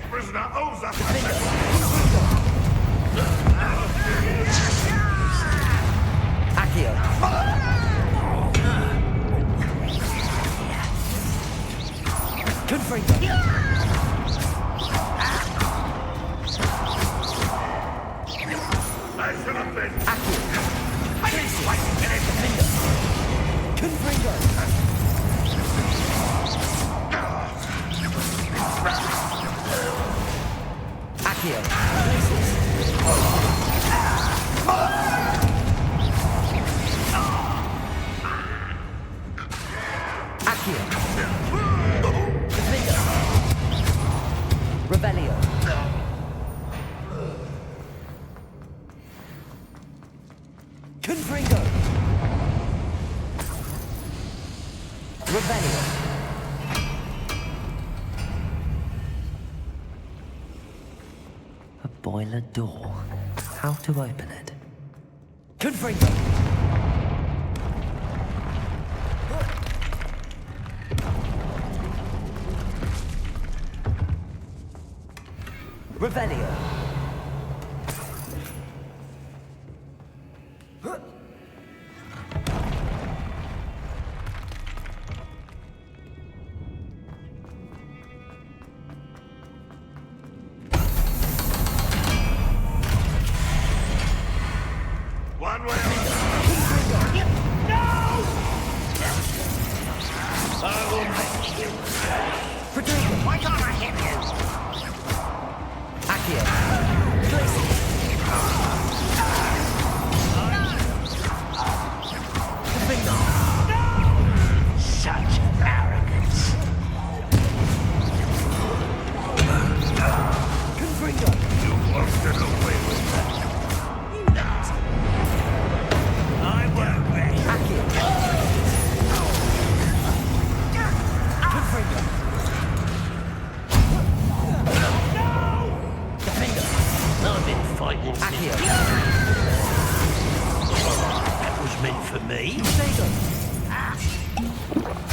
[SPEAKER 5] Prisoner owes us
[SPEAKER 1] Accio. Confringo.
[SPEAKER 5] I should have been.
[SPEAKER 1] Accio. Defender. Confringo. Accio. Accio. Defender. Revelio. Confringo. Revelio. A boiler door. How to open it? Confringo. Revelio.
[SPEAKER 5] One way or another.
[SPEAKER 6] I will make you.
[SPEAKER 1] Rodrigo.
[SPEAKER 6] Why can't I hit you?
[SPEAKER 1] Accio. Glacier. Defender.
[SPEAKER 6] Such arrogance.
[SPEAKER 1] Confringo.
[SPEAKER 5] You won't get away with that.
[SPEAKER 6] I won't rest.
[SPEAKER 1] Accio. Confringo. Defender.
[SPEAKER 12] I've been fighting since
[SPEAKER 1] Accio.
[SPEAKER 12] that was meant for me.
[SPEAKER 1] Sego.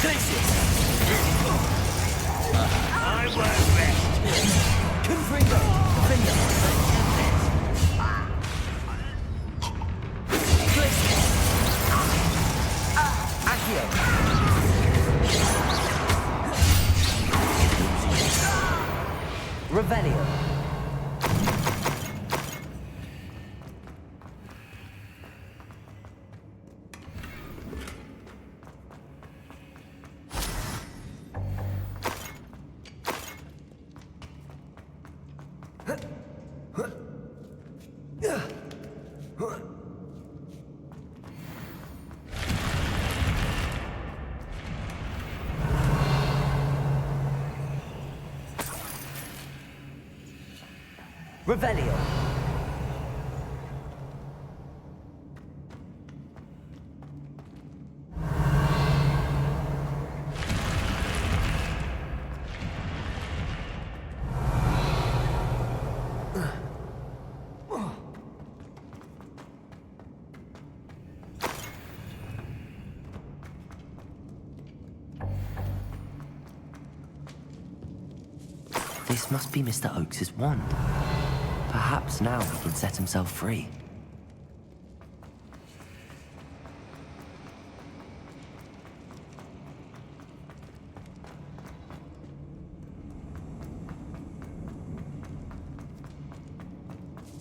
[SPEAKER 1] Glacier.
[SPEAKER 6] I won't rest.
[SPEAKER 1] Confringo. Defender. Glacier. Accio. Revelio. Revelio. This must be Mr. Oakes's wand. Perhaps now he can set himself free.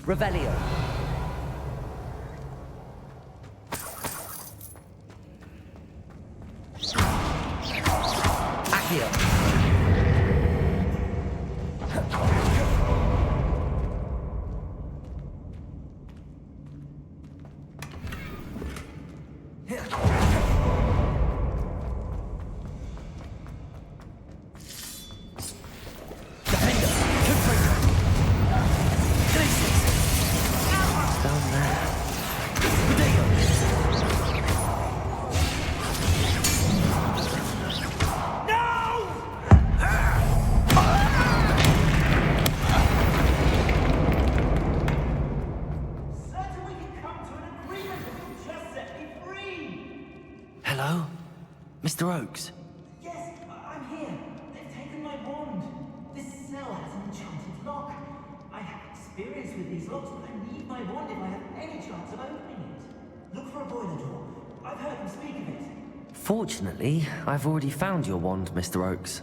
[SPEAKER 1] Revelio. Accio. Hello? Mr. Oakes?
[SPEAKER 13] Yes, I'm here. They've taken my wand. This cell has an enchanted lock. I have experience with these locks, but I need my wand if I have any chance of opening it. Look for a boiler door. I've heard them speak of it.
[SPEAKER 1] Fortunately, I've already found your wand, Mr. Oakes.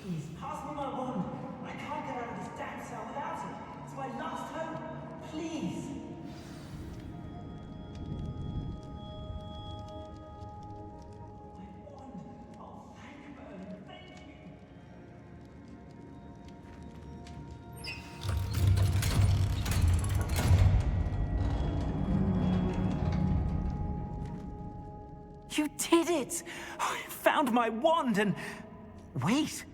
[SPEAKER 13] Please, pass me my wand. I can't get out of this damn cell without it. It's my last hope. Please. My wand. Oh, thank Merlin. Thank you. You did it! I found my wand and... Wait,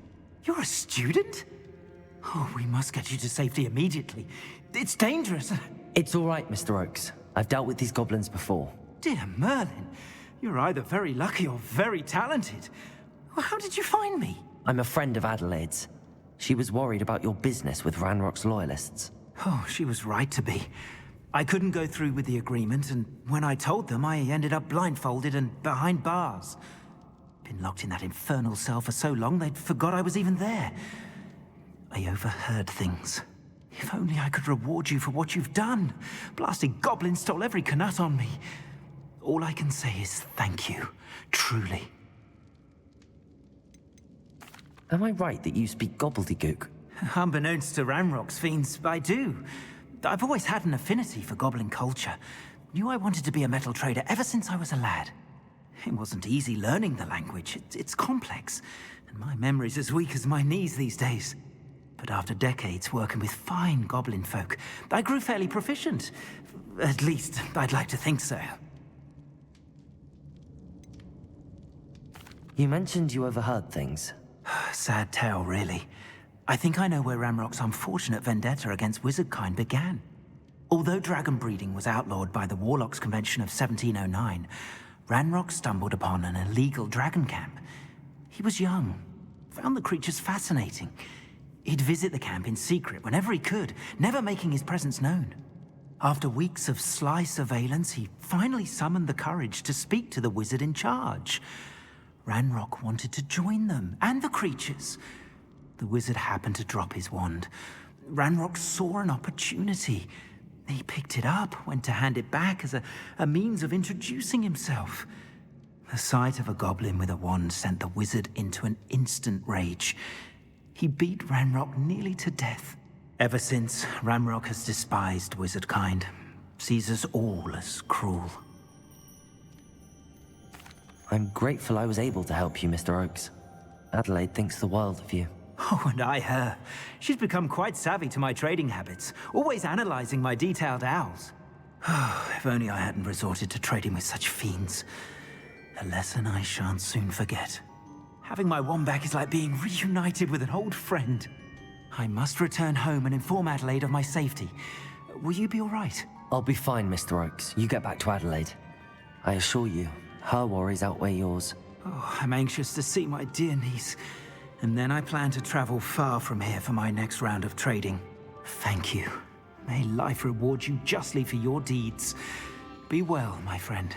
[SPEAKER 13] you're a student? Oh, we must get you to safety immediately. It's dangerous.
[SPEAKER 1] It's all right, Mr. Oakes. I've dealt with these goblins before.
[SPEAKER 13] Dear Merlin, you're either very lucky or very talented. Well, how did you find me?
[SPEAKER 1] I'm a friend of Adelaide's. She was worried about your business with Ranrock's loyalists.
[SPEAKER 13] Oh, she was right to be. I couldn't go through with the agreement, and when I told them, I ended up blindfolded and behind bars. Been locked in that infernal cell for so long, they'd forgot I was even there. I overheard things. If only I could reward you for what you've done. Blasted goblin stole every knut on me. All I can say is thank you, truly.
[SPEAKER 1] Am I right that you speak gobbledygook?
[SPEAKER 13] Unbeknownst to Ranrock's fiends, I do. I've always had an affinity for goblin culture. Knew I wanted to be a metal trader ever since I was a lad. It wasn't easy learning the language. It's complex, and my memory's as weak as my knees these days. But after decades working with fine goblin folk, I grew fairly proficient. At least, I'd like to think so.
[SPEAKER 1] You mentioned you overheard things.
[SPEAKER 13] Sad tale, really. I think I know where Ranrock's unfortunate vendetta against wizardkind began. Although dragon breeding was outlawed by the Warlocks Convention of 1709, Ranrock stumbled upon an illegal dragon camp. He was young, found the creatures fascinating. He'd visit the camp in secret whenever he could, never making his presence known. After weeks of sly surveillance, he finally summoned the courage to speak to the wizard in charge. Ranrock wanted to join them, and the creatures. The wizard happened to drop his wand. Ranrock saw an opportunity. He picked it up, went to hand it back as a means of introducing himself. The sight of a goblin with a wand sent the wizard into an instant rage. He beat Ranrock nearly to death. Ever since, Ranrock has despised wizardkind, sees us all as cruel.
[SPEAKER 1] I'm grateful I was able to help you, Mr. Oakes. Adelaide thinks the world of you.
[SPEAKER 13] Oh, and I her. She's become quite savvy to my trading habits, always analyzing my detailed owls. If only I hadn't resorted to trading with such fiends. A lesson I shan't soon forget. Having my wand back is like being reunited with an old friend. I must return home and inform Adelaide of my safety. Will you be all right?
[SPEAKER 1] I'll be fine, Mr. Oakes. You get back to Adelaide. I assure you, her worries outweigh yours.
[SPEAKER 13] Oh, I'm anxious to see my dear niece. And then I plan to travel far from here for my next round of trading. Thank you. May life reward you justly for your deeds. Be well, my friend.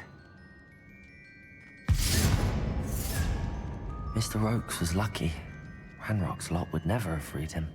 [SPEAKER 1] Mr. Oakes was lucky. Ranrock's lot would never have freed him.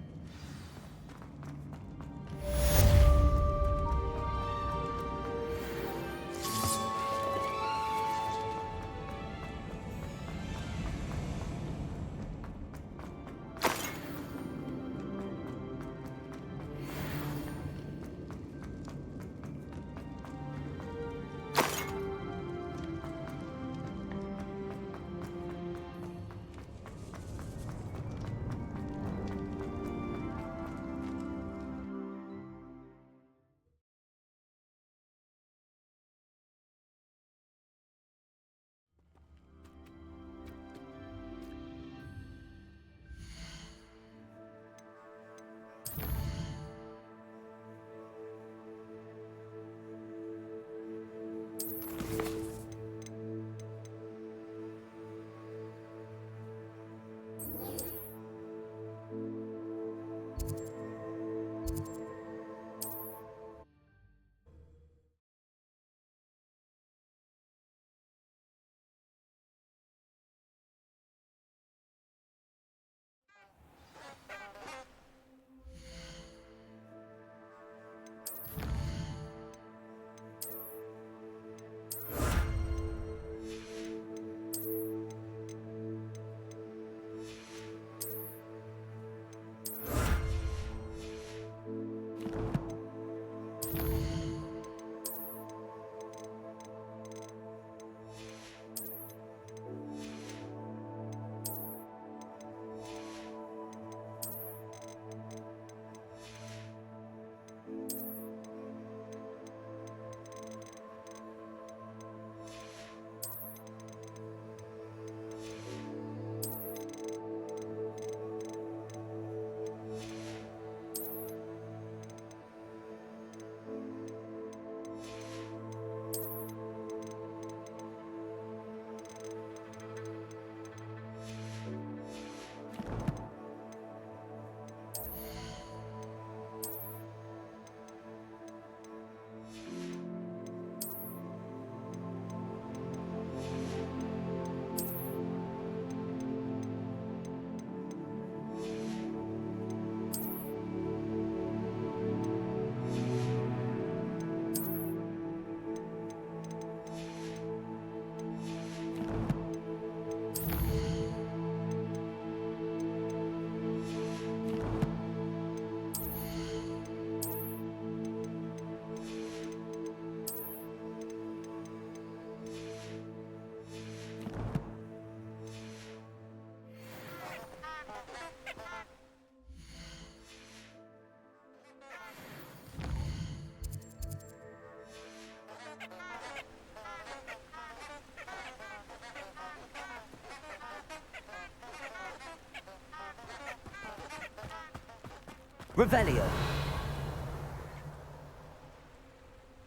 [SPEAKER 1] Revelio.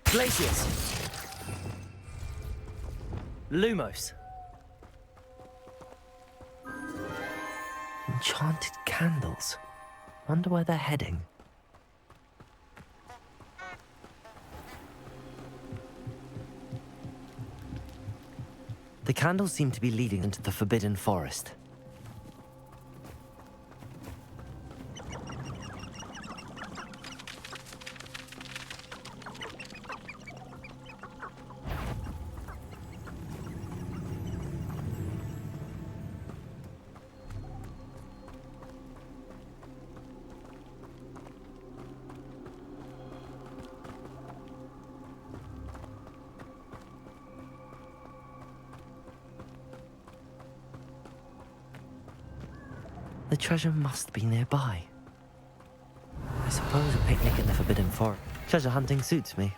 [SPEAKER 1] Glacius. Lumos. Enchanted candles. Wonder where they're heading. The candles seem to be leading into the Forbidden Forest. The treasure must be nearby. I suppose a picnic in the Forbidden Forest. Treasure hunting suits me.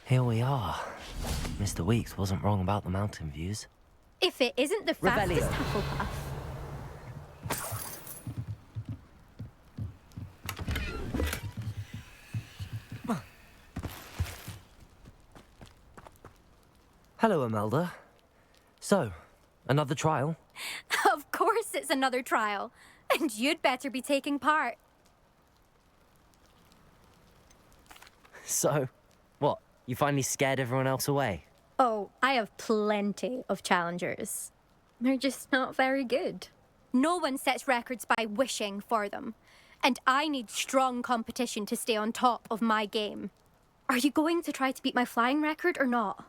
[SPEAKER 1] Here we are. Mr. Weeks wasn't wrong about the mountain views.
[SPEAKER 8] If it isn't the
[SPEAKER 1] Revelio.
[SPEAKER 8] fastest Hufflepuff.
[SPEAKER 1] Hello, Imelda. So, another trial?
[SPEAKER 8] Of course it's another trial. And you'd better be taking part.
[SPEAKER 1] So, what? You finally scared everyone else away?
[SPEAKER 8] Oh, I have plenty of challengers. They're just not very good. No one sets records by wishing for them. And I need strong competition to stay on top of my game. Are you going to try to beat my flying record or not?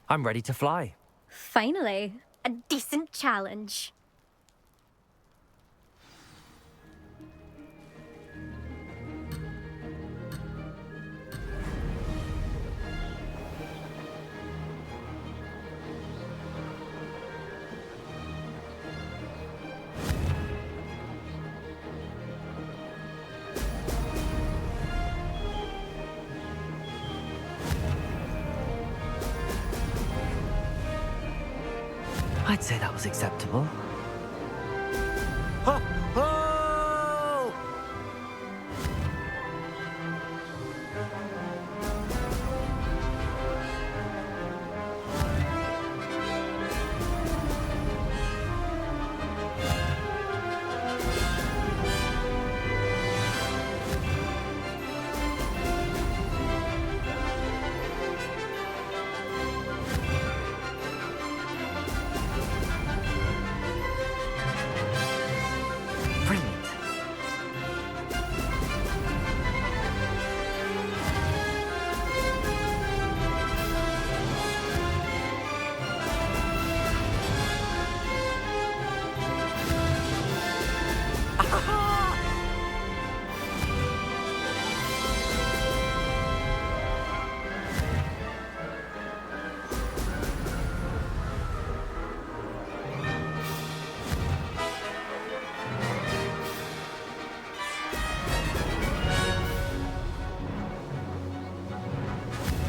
[SPEAKER 1] I'm ready to fly.
[SPEAKER 8] Finally, a decent challenge.
[SPEAKER 1] I'd say that was acceptable. Ho! Ho! Brilliant.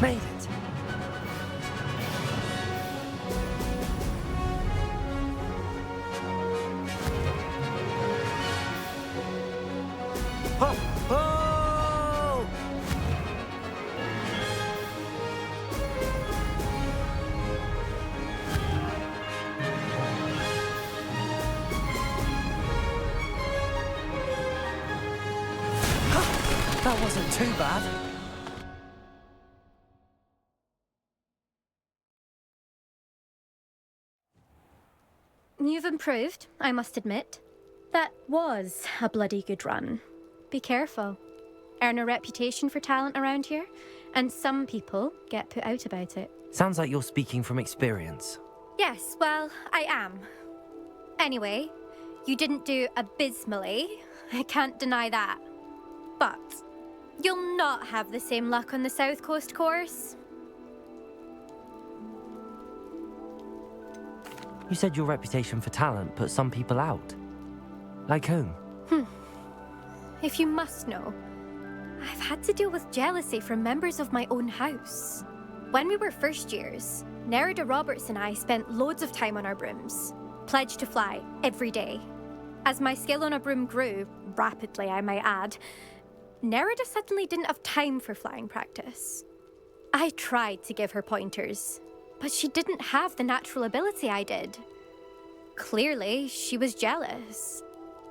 [SPEAKER 1] Made it. Ho! Ho! That wasn't too bad.
[SPEAKER 8] You've improved, I must admit. That was a bloody good run. Be careful. Earn a reputation for talent around here, and some people get put out about it.
[SPEAKER 1] Sounds like you're speaking from experience.
[SPEAKER 8] Yes, well, I am. Anyway, you didn't do abysmally. I can't deny that. But you'll not have the same luck on the South Coast course.
[SPEAKER 1] You said your reputation for talent put some people out. Like whom?
[SPEAKER 8] If you must know, I've had to deal with jealousy from members of my own house. When we were first years, Nerida Roberts and I spent loads of time on our brooms, pledged to fly every day. As my skill on a broom grew, rapidly I might add, Nerida suddenly didn't have time for flying practice. I tried to give her pointers, but she didn't have the natural ability I did. Clearly, she was jealous.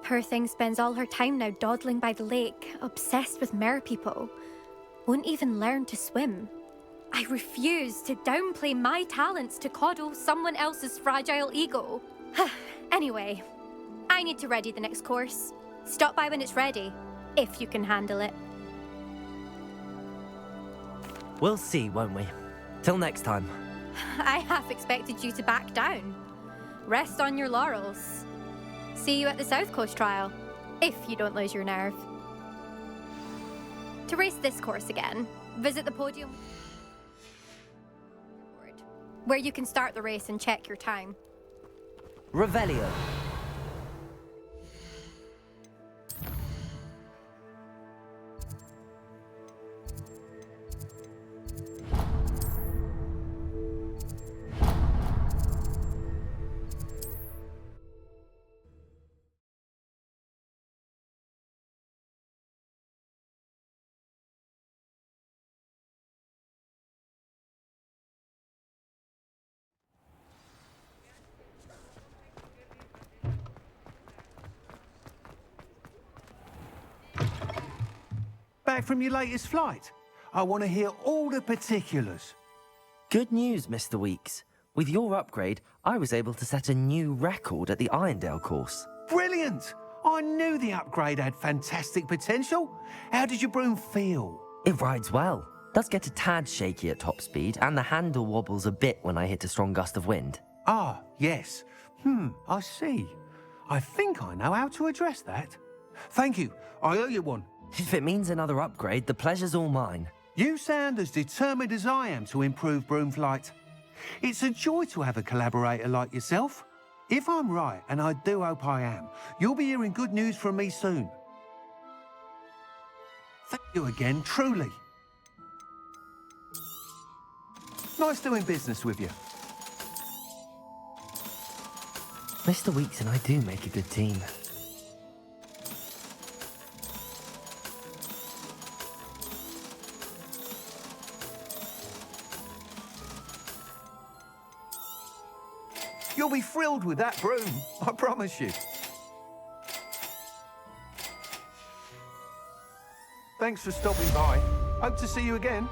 [SPEAKER 8] Poor thing spends all her time now dawdling by the lake, obsessed with merpeople. Won't even learn to swim. I refuse to downplay my talents to coddle someone else's fragile ego. Anyway, I need to ready the next course. Stop by when it's ready, if you can handle it.
[SPEAKER 1] We'll see, won't we? Till next time.
[SPEAKER 8] I half expected you to back down. Rest on your laurels. See you at the South Coast trial, if you don't lose your nerve. To race this course again, visit the podium where you can start the race and check your time.
[SPEAKER 1] Revelio.
[SPEAKER 9] Back from your latest flight? I want to hear all the particulars.
[SPEAKER 1] Good news, Mr. Weeks. With your upgrade, I was able to set a new record at the Irondale course.
[SPEAKER 9] Brilliant! I knew the upgrade had fantastic potential. How did your broom feel?
[SPEAKER 1] It rides well. Does get a tad shaky at top speed, and the handle wobbles a bit when I hit a strong gust of wind.
[SPEAKER 9] Ah, yes. I see. I think I know how to address that. Thank you. I owe you one.
[SPEAKER 1] If it means another upgrade, the pleasure's all mine.
[SPEAKER 9] You sound as determined as I am to improve broom flight. It's a joy to have a collaborator like yourself. If I'm right, and I do hope I am, you'll be hearing good news from me soon. Thank you again, truly. Nice doing business with you.
[SPEAKER 1] Mr. Weeks and I do make a good team.
[SPEAKER 9] You'll be thrilled with that broom, I promise you. Thanks for stopping by. Hope to see you again.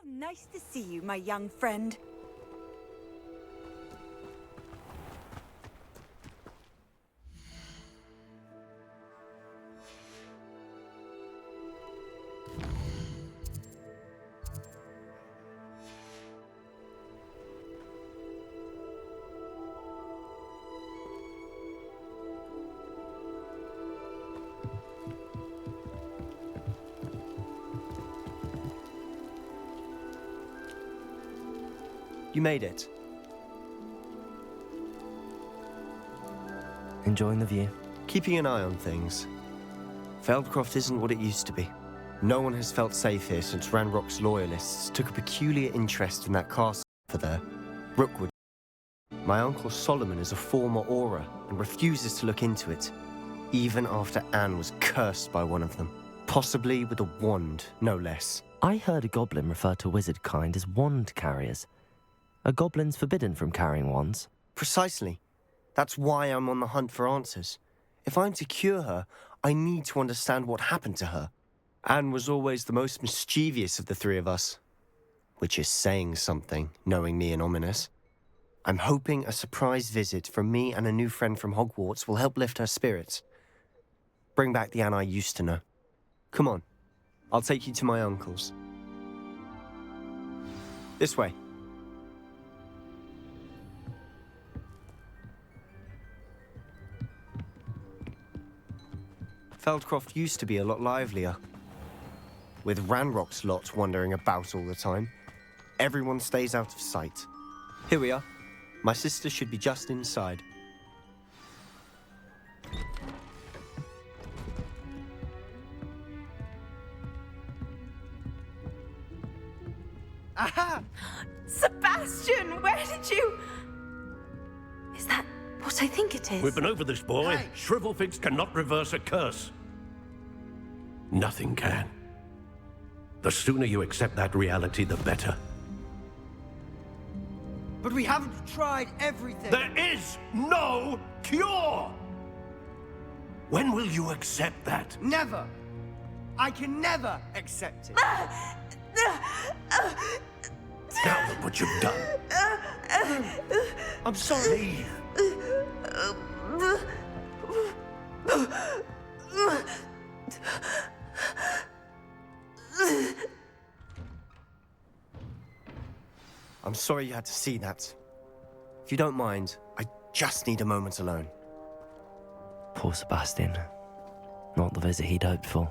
[SPEAKER 3] How nice to see you, my young friend.
[SPEAKER 14] You made it.
[SPEAKER 1] Enjoying the view?
[SPEAKER 14] Keeping an eye on things. Feldcroft isn't what it used to be. No one has felt safe here since Ranrock's loyalists took a peculiar interest in that castle for there, Rookwood. My uncle Solomon is a former Auror and refuses to look into it, even after Anne was cursed by one of them. Possibly with a wand, no less.
[SPEAKER 1] I heard a goblin refer to wizard kind as wand carriers. Are goblins forbidden from carrying wands?
[SPEAKER 14] Precisely. That's why I'm on the hunt for answers. If I'm to cure her, I need to understand what happened to her. Anne was always the most mischievous of the three of us. Which is saying something, knowing me and Ominous. I'm hoping a surprise visit from me and a new friend from Hogwarts will help lift her spirits. Bring back the Anne I used to know. Come on, I'll take you to my uncle's. This way. Feldcroft used to be a lot livelier. With Ranrock's lot wandering about all the time, everyone stays out of sight. Here we are. My sister should be just inside.
[SPEAKER 15] Aha! Sebastian, where did you... Is that what I think it is?
[SPEAKER 16] We've been over this, boy.
[SPEAKER 15] Hey.
[SPEAKER 16] Shrivelfigs cannot reverse a curse. Nothing can. The sooner you accept that reality, the better.
[SPEAKER 4] But we haven't tried everything.
[SPEAKER 16] There is no cure! When will you accept that?
[SPEAKER 4] Never. I can never accept it.
[SPEAKER 16] Now look what you've done.
[SPEAKER 14] I'm sorry. I'm sorry you had to see that. If you don't mind, I just need a moment alone.
[SPEAKER 1] Poor Sebastian. Not the visit he'd hoped for.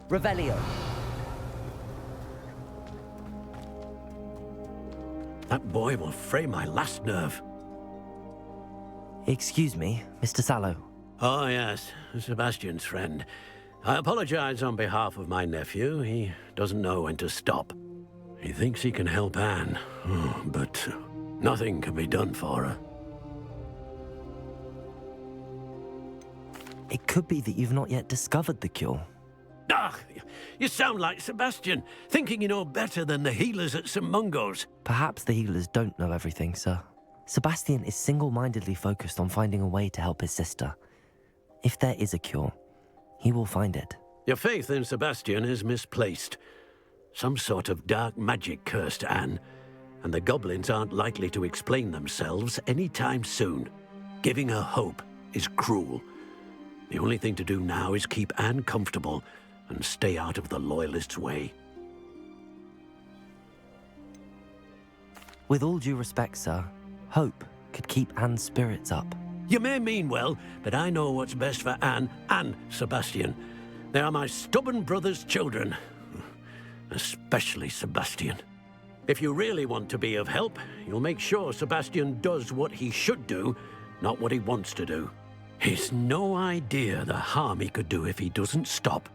[SPEAKER 17] Revelio.
[SPEAKER 16] That boy will fray my last nerve.
[SPEAKER 1] Excuse me, Mr. Sallow.
[SPEAKER 16] Oh, yes, Sebastian's friend. I apologize on behalf of my nephew. He doesn't know when to stop. He thinks he can help Anne, but nothing can be done for her.
[SPEAKER 1] It could be that you've not yet discovered the cure.
[SPEAKER 16] Ah, you sound like Sebastian, thinking you know better than the healers at St. Mungo's.
[SPEAKER 1] Perhaps the healers don't know everything, sir. Sebastian is single-mindedly focused on finding a way to help his sister. If there is a cure, he will find it.
[SPEAKER 16] Your faith in Sebastian is misplaced. Some sort of dark magic cursed Anne, and the goblins aren't likely to explain themselves anytime soon. Giving her hope is cruel. The only thing to do now is keep Anne comfortable and stay out of the Loyalists' way.
[SPEAKER 1] With all due respect, sir, hope could keep Anne's spirits up.
[SPEAKER 16] You may mean well, but I know what's best for Anne and Sebastian. They are my stubborn brother's children. Especially Sebastian. If you really want to be of help, you'll make sure Sebastian does what he should do, not what he wants to do. He's no idea the harm he could do if he doesn't stop.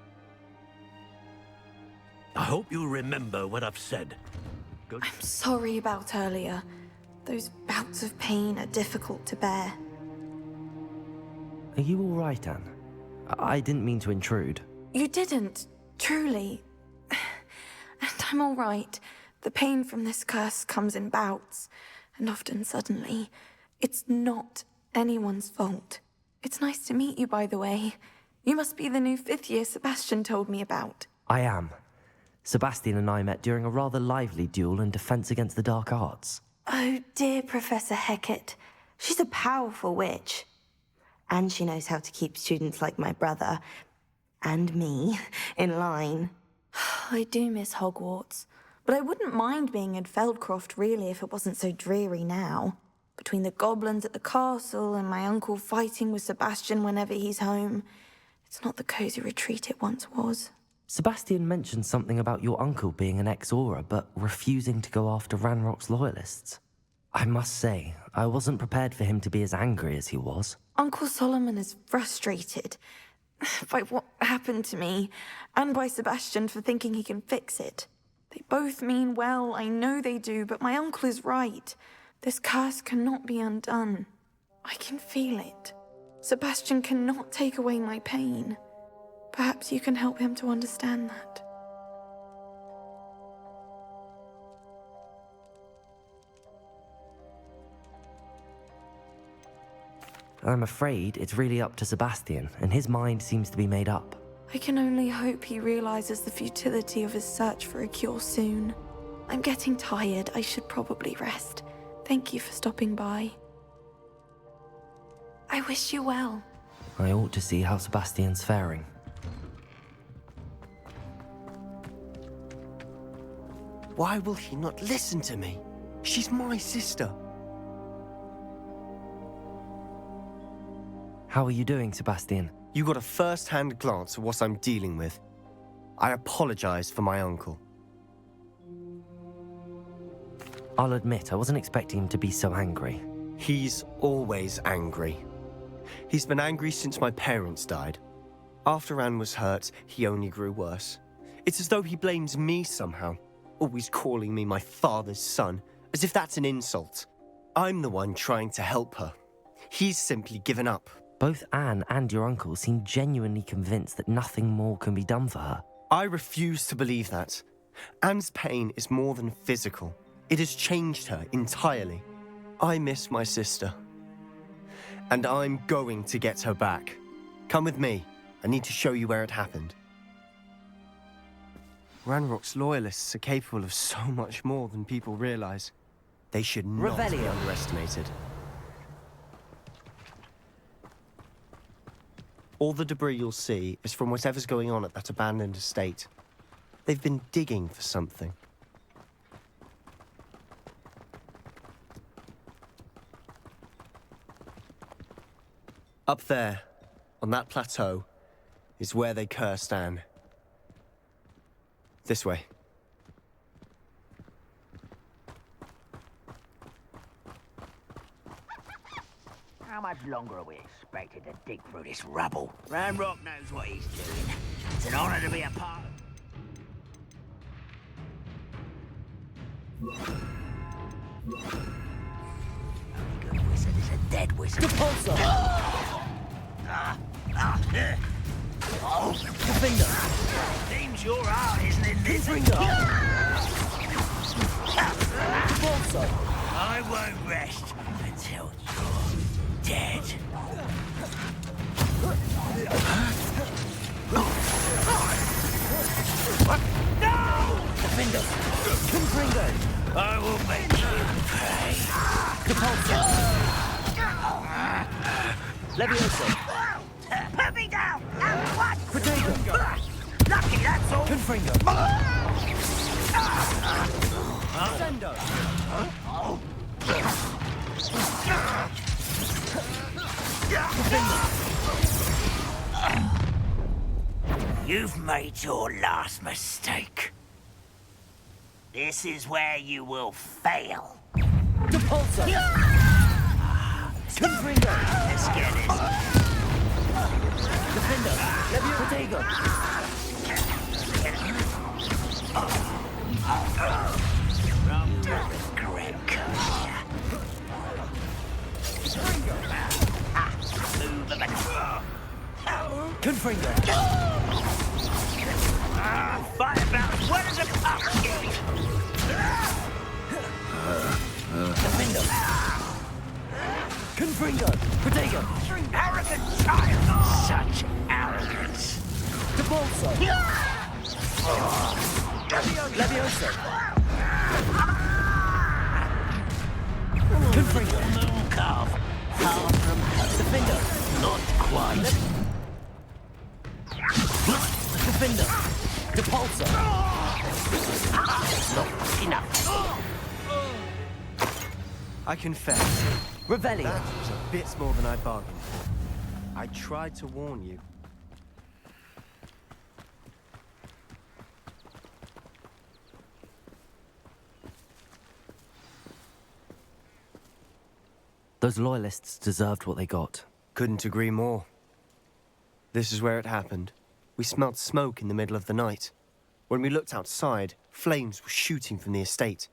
[SPEAKER 16] I hope you'll remember what I've said. Good.
[SPEAKER 15] I'm sorry about earlier. Those bouts of pain are difficult to bear.
[SPEAKER 1] Are you all right, Anne? I didn't mean to intrude.
[SPEAKER 15] You didn't, truly. And I'm all right. The pain from this curse comes in bouts, and often suddenly. It's not anyone's fault. It's nice to meet you, by the way. You must be the new 5th year Sebastian told me about.
[SPEAKER 1] I am. Sebastian and I met during a rather lively duel in defense against the dark arts.
[SPEAKER 15] Oh, dear Professor Hecat. She's a powerful witch.
[SPEAKER 18] And she knows how to keep students like my brother, and me, in line.
[SPEAKER 15] I do miss Hogwarts, but I wouldn't mind being in Feldcroft, really, if it wasn't so dreary now. Between the goblins at the castle and my uncle fighting with Sebastian whenever he's home, it's not the cosy retreat it once was.
[SPEAKER 1] Sebastian mentioned something about your uncle being an ex-Auror, but refusing to go after Ranrock's loyalists. I must say, I wasn't prepared for him to be as angry as he was.
[SPEAKER 15] Uncle Solomon is frustrated by what happened to me, and by Sebastian for thinking he can fix it. They both mean well, I know they do, but my uncle is right. This curse cannot be undone. I can feel it. Sebastian cannot take away my pain. Perhaps you can help him to understand that.
[SPEAKER 1] I'm afraid it's really up to Sebastian, and his mind seems to be made up.
[SPEAKER 15] I can only hope he realizes the futility of his search for a cure soon. I'm getting tired. I should probably rest. Thank you for stopping by. I wish you well.
[SPEAKER 1] I ought to see how Sebastian's faring.
[SPEAKER 14] Why will he not listen to me? She's my sister.
[SPEAKER 1] How are you doing, Sebastian?
[SPEAKER 14] You got a first-hand glance at what I'm dealing with. I apologize for my uncle.
[SPEAKER 1] I'll admit, I wasn't expecting him to be so angry.
[SPEAKER 14] He's always angry. He's been angry since my parents died. After Anne was hurt, he only grew worse. It's as though he blames me somehow, always calling me my father's son, as if that's an insult. I'm the one trying to help her. He's simply given up.
[SPEAKER 1] Both Anne and your uncle seem genuinely convinced that nothing more can be done for her.
[SPEAKER 14] I refuse to believe that. Anne's pain is more than physical. It has changed her entirely. I miss my sister. And I'm going to get her back. Come with me. I need to show you where it happened. Ranrock's loyalists are capable of so much more than people realize. They should not be underestimated. All the debris you'll see is from whatever's going on at that abandoned estate. They've been digging for something. Up there, on that plateau, is where they cursed Anne. This way.
[SPEAKER 4] How much longer are we expected to dig through this rubble? Ranrock knows what he's doing. It's an honor to be a part of... Only good wizard is a dead wizard.
[SPEAKER 17] Repulsor!
[SPEAKER 4] Your finger! Seems your heart isn't in this.
[SPEAKER 17] Finger! Repulsor!
[SPEAKER 4] I won't rest until you're dead. No!
[SPEAKER 17] Defender! Confringo!
[SPEAKER 4] I will make you pay.
[SPEAKER 17] Repulsor! Leviosa!
[SPEAKER 4] Put me down! What?
[SPEAKER 17] Potato!
[SPEAKER 4] Lucky, that's all.
[SPEAKER 17] Confringo!
[SPEAKER 4] Sendo! You've made your last mistake. This is where you will fail.
[SPEAKER 17] Repulsor! Confringo!
[SPEAKER 4] Let's get it.
[SPEAKER 17] Defender! Leviosa!
[SPEAKER 4] From the regret comes here. Move of a...
[SPEAKER 17] Confringo!
[SPEAKER 4] Fight about as well as a pumpkin!
[SPEAKER 17] Defender! Confringo! Potato!
[SPEAKER 4] Arrogant child! Such arrogance!
[SPEAKER 17] Repulsor! Leviosa! Confringo!
[SPEAKER 4] Moon calf! Far from home.
[SPEAKER 17] Defender!
[SPEAKER 16] Not quite.
[SPEAKER 17] Defender! Depulsor!
[SPEAKER 16] Not enough.
[SPEAKER 14] I confess,
[SPEAKER 17] Revelio!
[SPEAKER 14] that was a bit more than I bargained for. I tried to warn you.
[SPEAKER 1] Those loyalists deserved what they got.
[SPEAKER 14] Couldn't agree more. This is where it happened. We smelled smoke in the middle of the night. When we looked outside, flames were shooting from the estate.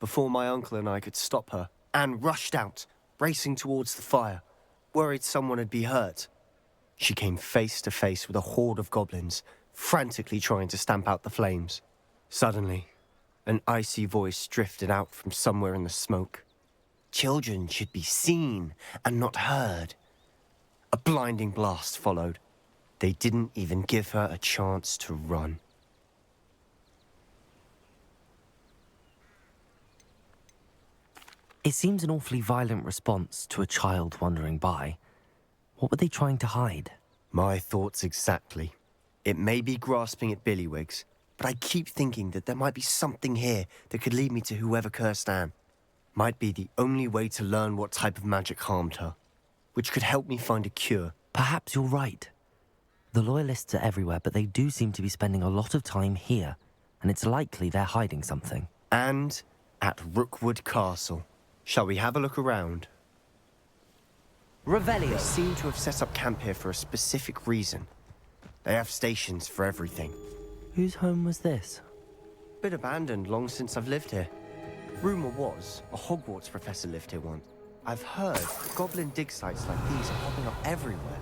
[SPEAKER 14] Before my uncle and I could stop her, Anne rushed out, racing towards the fire, worried someone had been hurt. She came face to face with a horde of goblins, frantically trying to stamp out the flames. Suddenly, an icy voice drifted out from somewhere in the smoke. Children should be seen and not heard. A blinding blast followed. They didn't even give her a chance to run.
[SPEAKER 1] It seems an awfully violent response to a child wandering by. What were they trying to hide?
[SPEAKER 14] My thoughts exactly. It may be grasping at Billywigs, but I keep thinking that there might be something here that could lead me to whoever cursed Anne. Might be the only way to learn what type of magic harmed her, which could help me find a cure.
[SPEAKER 1] Perhaps you're right. The Loyalists are everywhere, but they do seem to be spending a lot of time here, and it's likely they're hiding something.
[SPEAKER 14] And at Rookwood Castle. Shall we have a look around?
[SPEAKER 17] Revelio!
[SPEAKER 14] They seem to have set up camp here for a specific reason. They have stations for everything.
[SPEAKER 1] Whose home was this?
[SPEAKER 14] Bit abandoned long since I've lived here. Rumour was, a Hogwarts professor lived here once. I've heard goblin dig sites like these are popping up everywhere.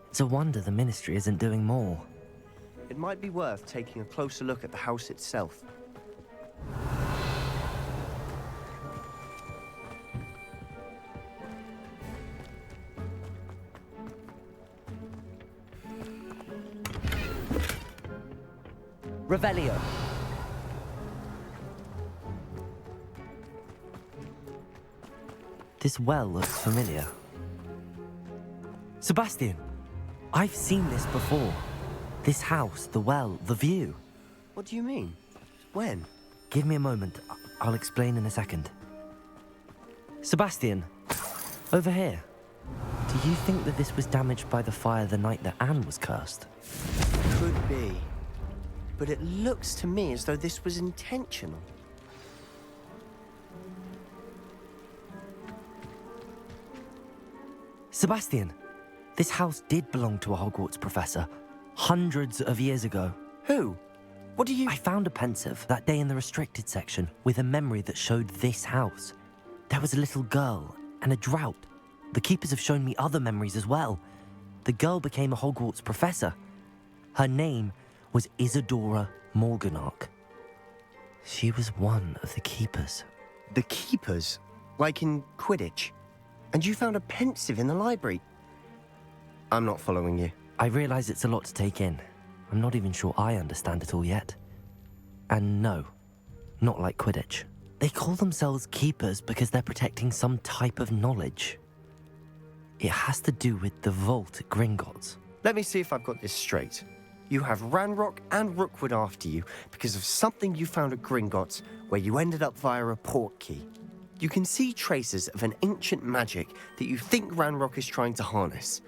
[SPEAKER 1] It's a wonder the Ministry isn't doing more.
[SPEAKER 14] It might be worth taking a closer look at the house itself.
[SPEAKER 17] Revelio!
[SPEAKER 1] This well looks familiar. Sebastian! I've seen this before. This house, the well, the view.
[SPEAKER 14] What do you mean? When?
[SPEAKER 1] Give me a moment. I'll explain in a second. Sebastian, over here. Do you think that this was damaged by the fire the night that Anne was cursed?
[SPEAKER 14] Could be. But it looks to me as though this was intentional.
[SPEAKER 1] Sebastian, this house did belong to a Hogwarts professor, hundreds of years ago.
[SPEAKER 14] Who? What do you...
[SPEAKER 1] I found a pensive that day in the restricted section with a memory that showed this house. There was a little girl and a drought. The keepers have shown me other memories as well. The girl became a Hogwarts professor. Her name was Isadora Morganach. She was one of the keepers.
[SPEAKER 14] The keepers? Like in Quidditch? And you found a pensive in the library? I'm not following you.
[SPEAKER 1] I realize it's a lot to take in. I'm not even sure I understand it all yet. And no, not like Quidditch. They call themselves keepers because they're protecting some type of knowledge. It has to do with the vault at Gringotts.
[SPEAKER 14] Let me see if I've got this straight. You have Ranrock and Rookwood after you because of something you found at Gringotts where you ended up via a portkey. You can see traces of an ancient magic that you think Ranrock is trying to harness.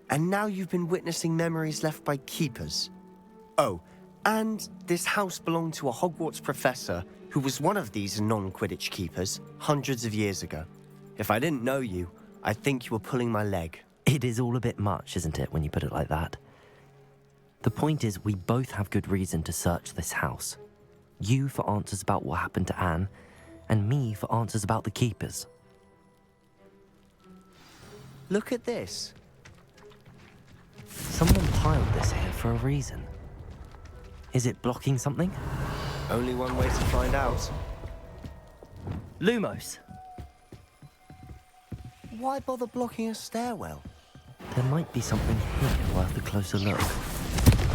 [SPEAKER 14] And now you've been witnessing memories left by keepers. Oh, and this house belonged to a Hogwarts professor who was one of these non-Quidditch keepers hundreds of years ago. If I didn't know you, I'd think you were pulling my leg.
[SPEAKER 1] It is all a bit much, isn't it, when you put it like that? The point is, we both have good reason to search this house. You for answers about what happened to Anne, and me for answers about the keepers.
[SPEAKER 14] Look at this.
[SPEAKER 1] Someone piled this here for a reason. Is it blocking something?
[SPEAKER 14] Only one way to find out.
[SPEAKER 17] Lumos!
[SPEAKER 14] Why bother blocking a stairwell?
[SPEAKER 1] There might be something here worth a closer look.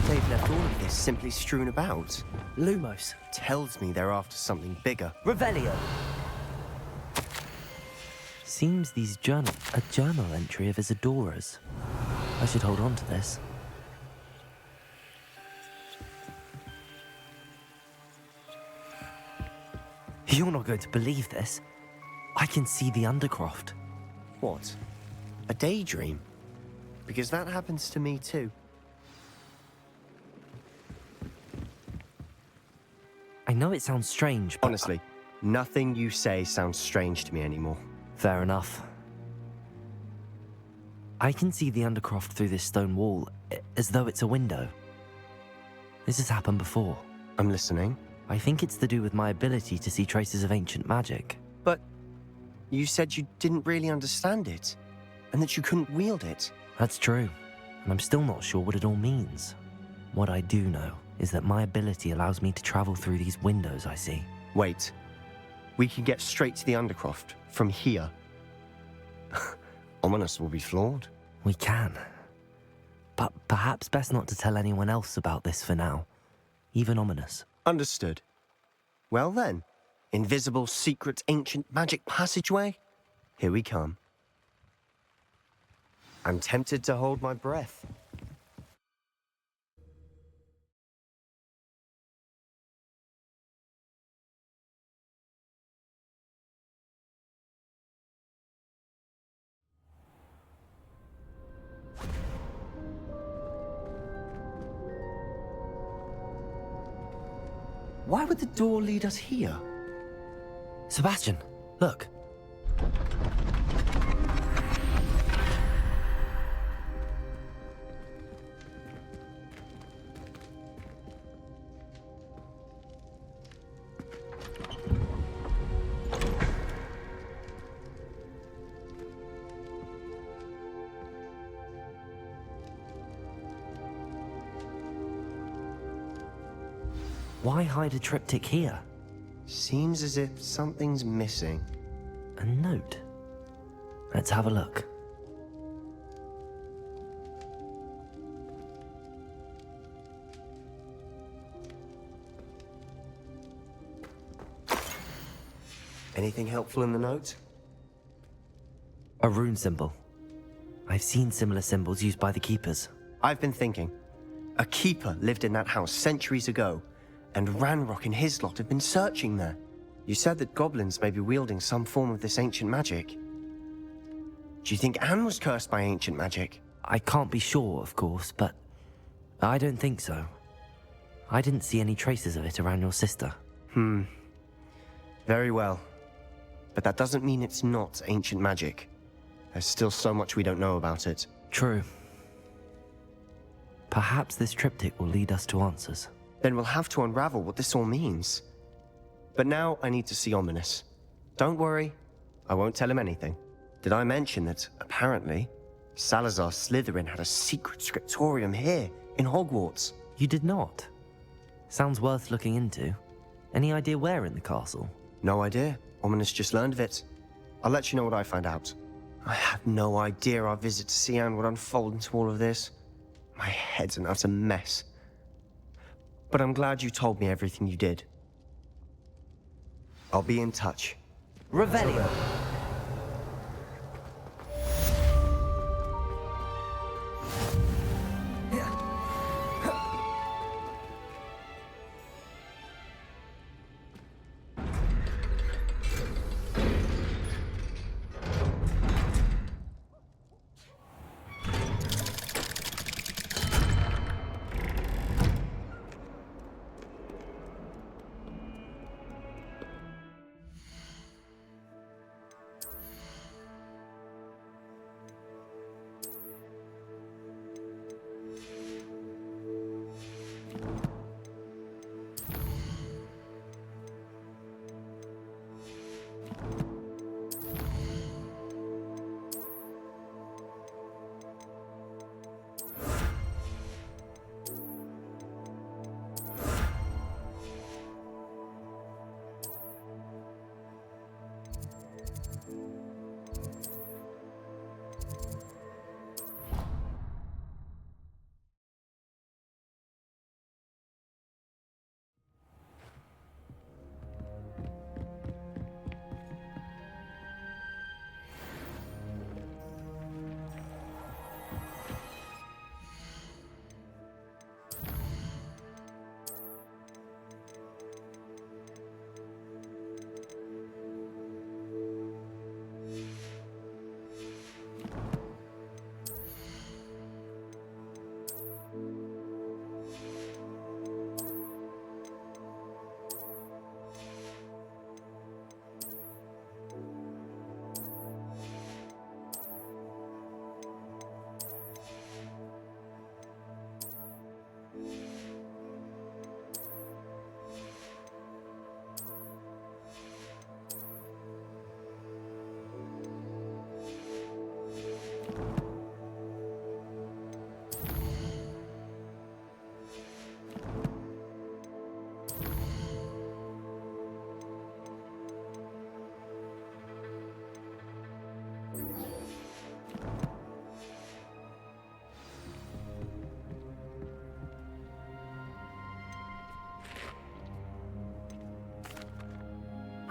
[SPEAKER 14] They've left all of this simply strewn about.
[SPEAKER 17] Lumos!
[SPEAKER 14] Tells me they're after something bigger.
[SPEAKER 17] Revelio!
[SPEAKER 1] seems a journal entry of Isadora's. I should hold on to this. You're not going to believe this. I can see the Undercroft.
[SPEAKER 14] What? A daydream? Because that happens to me too.
[SPEAKER 1] I know it sounds strange, but...
[SPEAKER 14] Honestly, nothing you say sounds strange to me anymore.
[SPEAKER 1] Fair enough. I can see the Undercroft through this stone wall, as though it's a window. This has happened before.
[SPEAKER 14] I'm listening.
[SPEAKER 1] I think it's to do with my ability to see traces of ancient magic.
[SPEAKER 14] But you said you didn't really understand it, and that you couldn't wield it.
[SPEAKER 1] That's true, and I'm still not sure what it all means. What I do know is that my ability allows me to travel through these windows I see.
[SPEAKER 14] Wait. We can get straight to the Undercroft from here. Ominous will be flawed.
[SPEAKER 1] We can. But perhaps best not to tell anyone else about this for now. Even Ominous.
[SPEAKER 14] Understood. Well then, invisible, secret, ancient magic passageway? Here we come. I'm tempted to hold my breath. Why would the door lead us here?
[SPEAKER 1] Sebastian, look. Why hide a triptych here?
[SPEAKER 14] Seems as if something's missing.
[SPEAKER 1] A note? Let's have a look.
[SPEAKER 14] Anything helpful in the note?
[SPEAKER 1] A rune symbol. I've seen similar symbols used by the keepers.
[SPEAKER 14] I've been thinking. A keeper lived in that house centuries ago, and Ranrock and his lot have been searching there. You said that goblins may be wielding some form of this ancient magic. Do you think Anne was cursed by ancient magic?
[SPEAKER 1] I can't be sure, of course, but I don't think so. I didn't see any traces of it around your sister.
[SPEAKER 14] Very well. But that doesn't mean it's not ancient magic. There's still so much we don't know about it.
[SPEAKER 1] True. Perhaps this triptych will lead us to answers.
[SPEAKER 14] Then we'll have to unravel what this all means. But now I need to see Ominous. Don't worry, I won't tell him anything. Did I mention that, apparently, Salazar Slytherin had a secret scriptorium here, in Hogwarts?
[SPEAKER 1] You did not? Sounds worth looking into. Any idea where in the castle?
[SPEAKER 14] No idea. Ominous just learned of it. I'll let you know what I find out. I had no idea our visit to Cian would unfold into all of this. My head's an utter mess. But I'm glad you told me everything you did. I'll be in touch.
[SPEAKER 17] Revelio.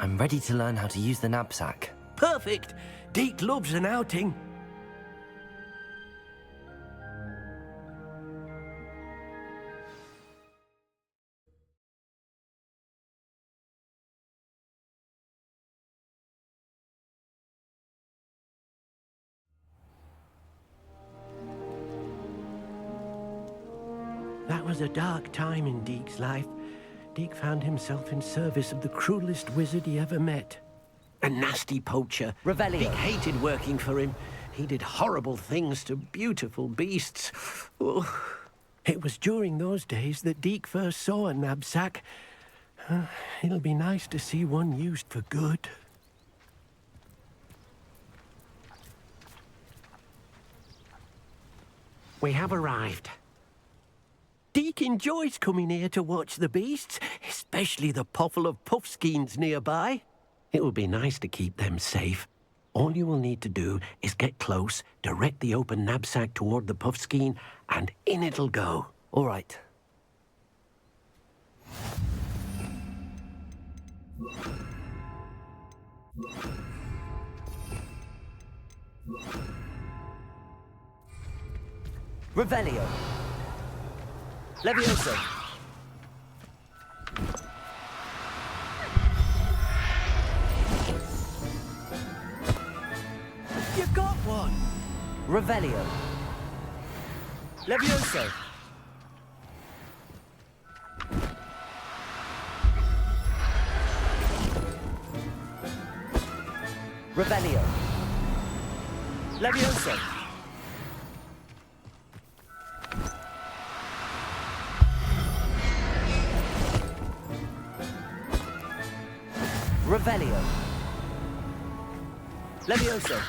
[SPEAKER 1] I'm ready to learn how to use the knapsack.
[SPEAKER 12] Perfect. Deke loves an outing. That was a dark time in Deke's life. Deke found himself in service of the cruelest wizard he ever met. A nasty poacher.
[SPEAKER 17] Revelio.
[SPEAKER 12] Deke hated working for him. He did horrible things to beautiful beasts. Oh. It was during those days that Deke first saw a knapsack. It'll be nice to see one used for good. We have arrived. Deke enjoys coming here to watch the beasts, especially the potful of puffskeins nearby. It will be nice to keep them safe. All you will need to do is get close, direct the open knapsack toward the puffskein, and in it'll go.
[SPEAKER 1] All right.
[SPEAKER 17] Revelio. Levioso.
[SPEAKER 12] You got one!
[SPEAKER 17] Revelio. Levioso. Revelio. Levioso. Revelio. Levioso.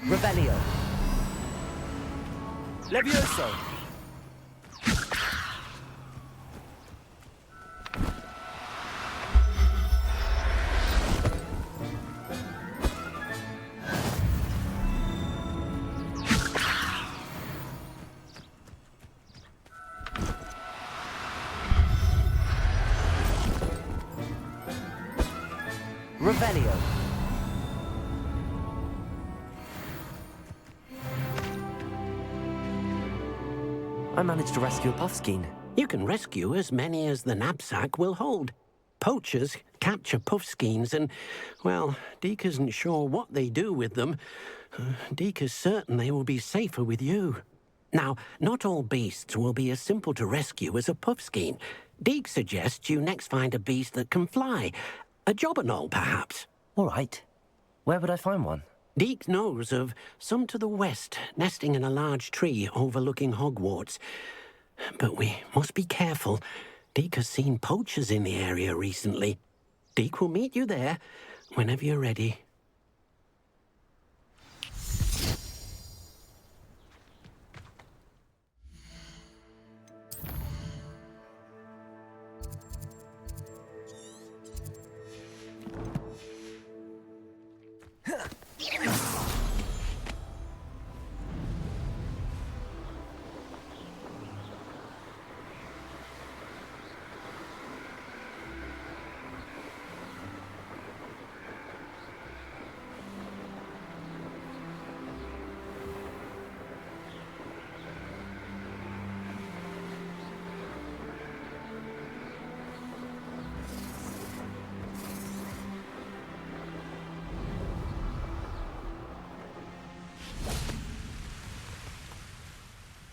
[SPEAKER 17] Revelio. Levioso. Revelio.
[SPEAKER 1] I managed to rescue a puffskein.
[SPEAKER 12] You can rescue as many as the knapsack will hold. Poachers capture puffskeins and, well, Deke isn't sure what they do with them. Deke is certain they will be safer with you. Now, not all beasts will be as simple to rescue as a puffskein. Deke suggests you next find a beast that can fly. A jobberknoll, perhaps.
[SPEAKER 1] All right. Where would I find one?
[SPEAKER 12] Deke knows of some to the west, nesting in a large tree overlooking Hogwarts. But we must be careful. Deke has seen poachers in the area recently. Deke will meet you there whenever you're ready.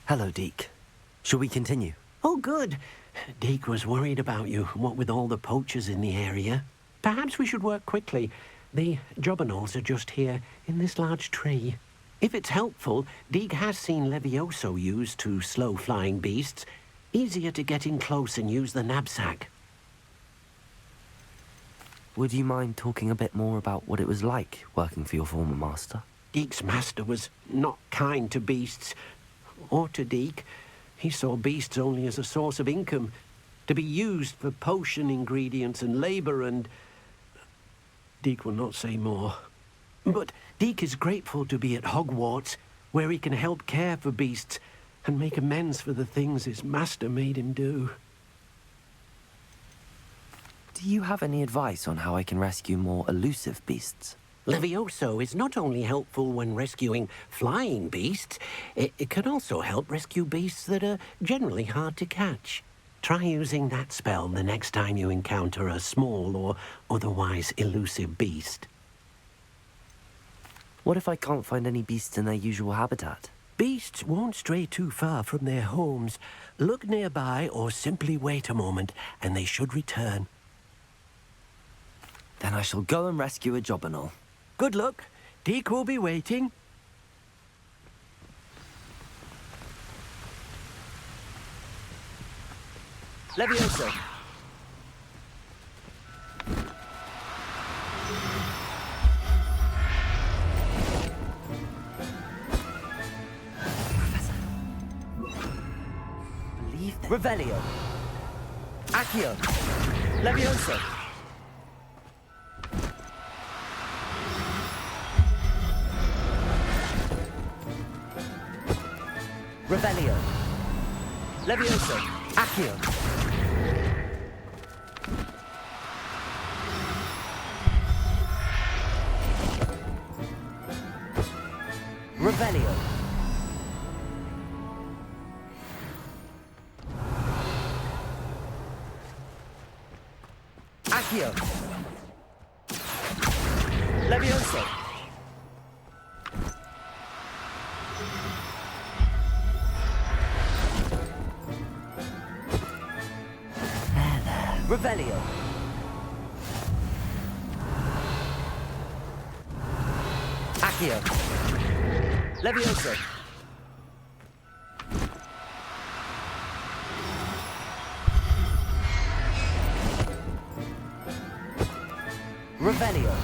[SPEAKER 1] Hello, Deke. Shall we continue?
[SPEAKER 12] Oh, good. Deke was worried about you, what with all the poachers in the area. Perhaps we should work quickly. The jobberknolls are just here, in this large tree. If it's helpful, Deke has seen Levioso used to slow flying beasts. Easier to get in close and use the knapsack.
[SPEAKER 1] Would you mind talking a bit more about what it was like working for your former master?
[SPEAKER 12] Deke's master was not kind to beasts, or to Deke. He saw beasts only as a source of income, to be used for potion ingredients and labor and... Deke will not say more. But Deke is grateful to be at Hogwarts, where he can help care for beasts and make amends for the things his master made him do.
[SPEAKER 1] Do you have any advice on how I can rescue more elusive beasts?
[SPEAKER 12] Levioso is not only helpful when rescuing flying beasts, it can also help rescue beasts that are generally hard to catch. Try using that spell the next time you encounter a small or otherwise elusive beast.
[SPEAKER 1] What if I can't find any beasts in their usual habitat?
[SPEAKER 12] Beasts won't stray too far from their homes. Look nearby or simply wait a moment, and they should return.
[SPEAKER 1] Then I shall go and rescue a Jobberknoll.
[SPEAKER 12] Good luck. Deke will be waiting.
[SPEAKER 1] Levioso! Believe this. Revelio! Accio! Levioso! Revelio! Levioso! Accio! Revelio! Accio! Levioso! Revelio! Accio! Levioso! Revelio!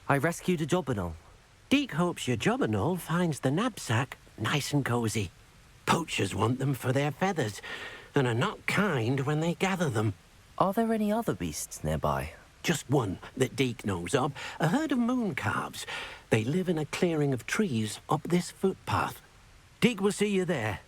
[SPEAKER 1] I rescued a Jobberknoll.
[SPEAKER 12] Deke hopes your Jobberknoll finds the knapsack nice and cozy. Poachers want them for their feathers, and are not kind when they gather them.
[SPEAKER 1] Are there any other beasts nearby?
[SPEAKER 12] Just one that Deke knows of, a herd of moon calves. They live in a clearing of trees up this footpath. Deke will see you there.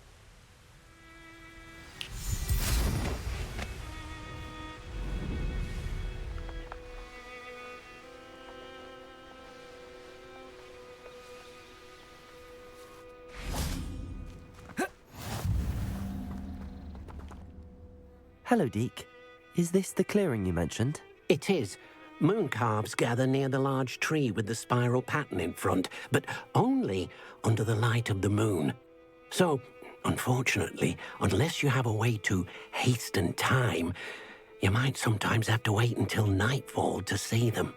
[SPEAKER 1] Hello, Deke. Is this the clearing you mentioned?
[SPEAKER 12] It is. Moon calves gather near the large tree with the spiral pattern in front, but only under the light of the moon. So, unfortunately, unless you have a way to hasten time, you might sometimes have to wait until nightfall to see them.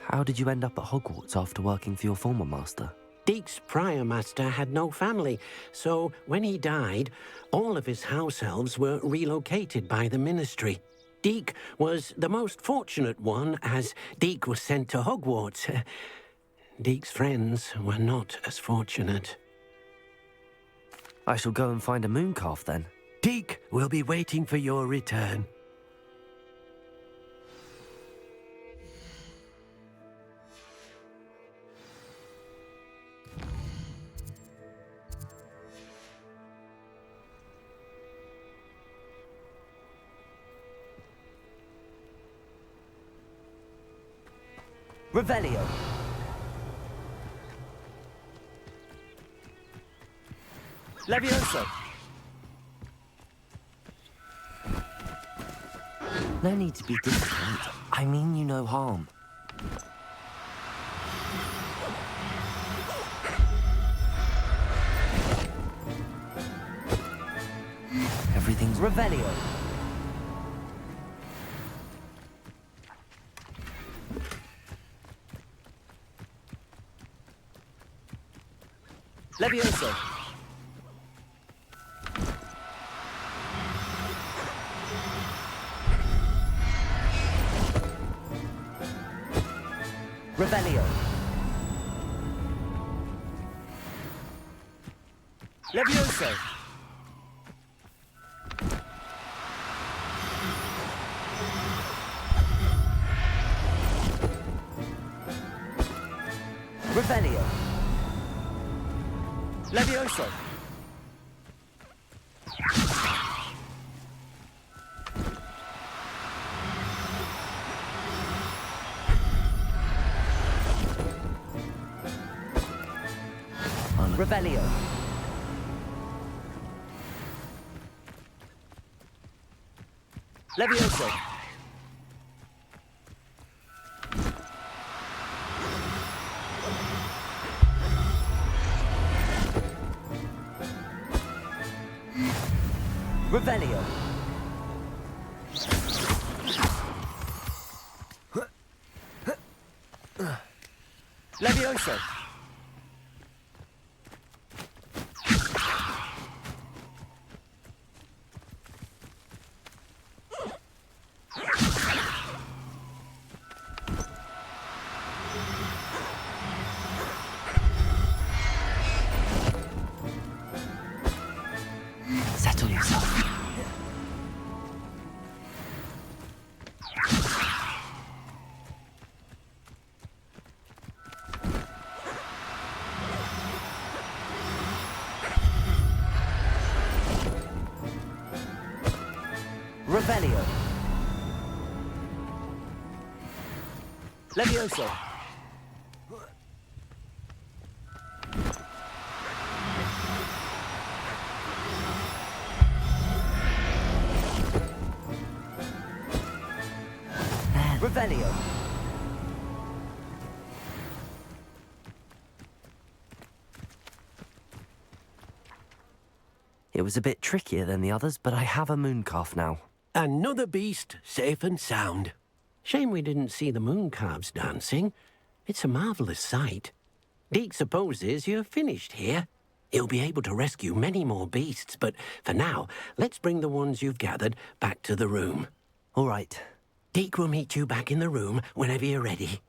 [SPEAKER 1] How did you end up at Hogwarts after working for your former master?
[SPEAKER 12] Deke's prior master had no family, so when he died, all of his house elves were relocated by the ministry. Deke was the most fortunate one, as Deke was sent to Hogwarts. Deke's friends were not as fortunate.
[SPEAKER 1] I shall go and find a moon calf then.
[SPEAKER 12] Deke will be waiting for your return.
[SPEAKER 1] Revelio! Levioso! No need to be difficult. I mean you no harm. Everything's Revelio! Levioso!
[SPEAKER 17] Revelio. Levioso. Revelio. Levioso. Revelio. Levioso. Revelio. Levioso. Settle yourself. Revelio. Levioso. Revelio.
[SPEAKER 1] It was a bit trickier than the others, but I have a mooncalf now.
[SPEAKER 12] Another beast, safe and sound. Shame we didn't see the mooncalves dancing. It's a marvellous sight. Deke supposes you're finished here. He'll be able to rescue many more beasts, but for now, let's bring the ones you've gathered back to the room.
[SPEAKER 1] All right.
[SPEAKER 12] Deke will meet you back in the room whenever you're ready.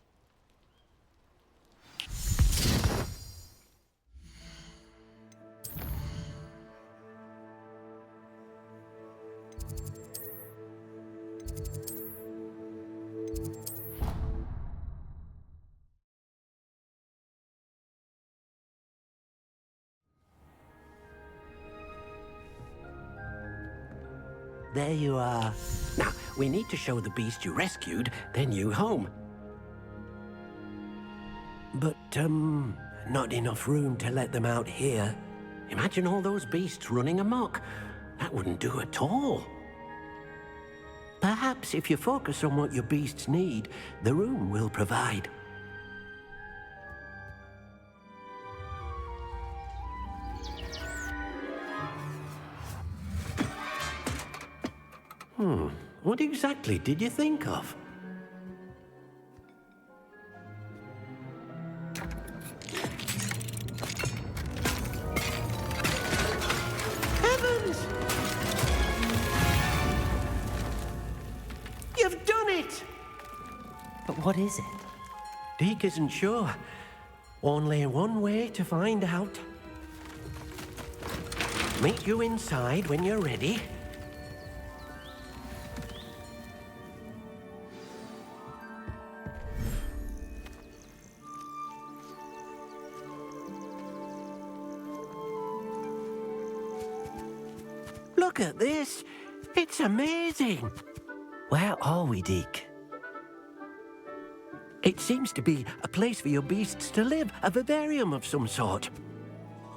[SPEAKER 12] There you are. Now, we need to show the beast you rescued their new home. But, not enough room to let them out here. Imagine all those beasts running amok. That wouldn't do at all. Perhaps if you focus on what your beasts need, the room will provide. What exactly did you think of? Heavens! You've done it!
[SPEAKER 1] But what is it?
[SPEAKER 12] Deke isn't sure. Only one way to find out. Meet you inside when you're ready. Look at this. It's amazing.
[SPEAKER 1] Where are we, Deke?
[SPEAKER 12] It seems to be a place for your beasts to live, a vivarium of some sort.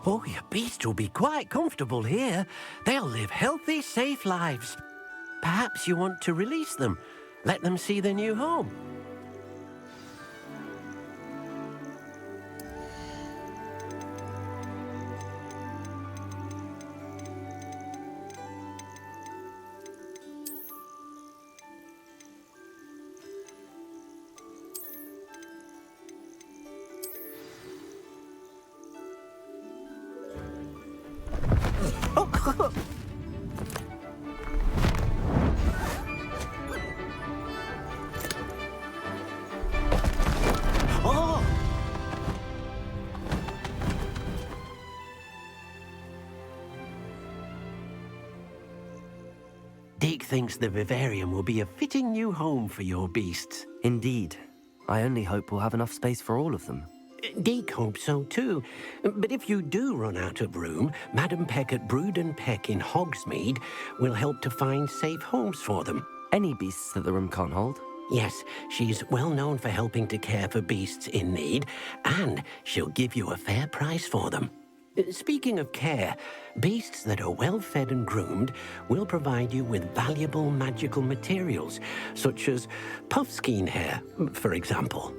[SPEAKER 12] Oh, your beasts will be quite comfortable here. They'll live healthy, safe lives. Perhaps you want to release them, let them see their new home. Oh! Deke thinks the vivarium will be a fitting new home for your beasts.
[SPEAKER 1] Indeed. I only hope we'll have enough space for all of them.
[SPEAKER 12] Deke hopes so too. But if you do run out of room, Madam Peck at Brood and Peck in Hogsmeade will help to find safe homes for them.
[SPEAKER 1] Any beasts that the room can't hold?
[SPEAKER 12] Yes, she's well known for helping to care for beasts in need, and she'll give you a fair price for them. Speaking of care, beasts that are well fed and groomed will provide you with valuable magical materials, such as puffskein hair, for example.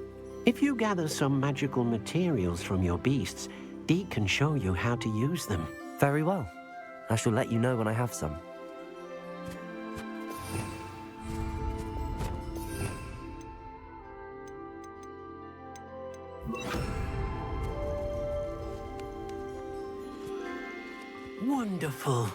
[SPEAKER 12] If you gather some magical materials from your beasts, Deke can show you how to use them.
[SPEAKER 1] Very well. I shall let you know when I have some.
[SPEAKER 12] Wonderful.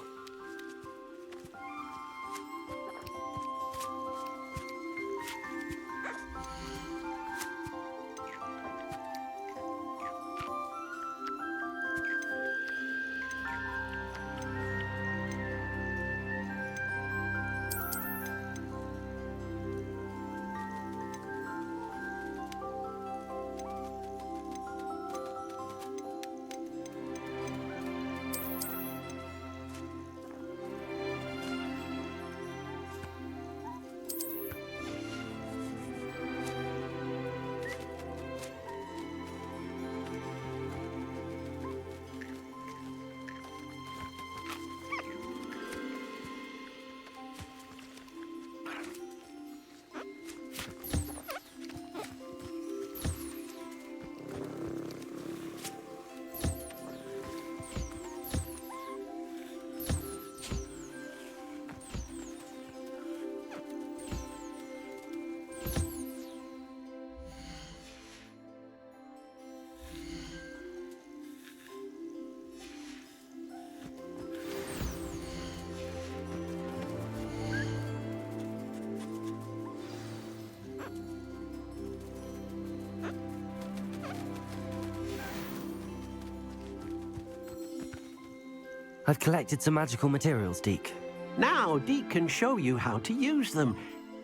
[SPEAKER 1] I've collected some magical materials, Deke.
[SPEAKER 12] Now Deke can show you how to use them.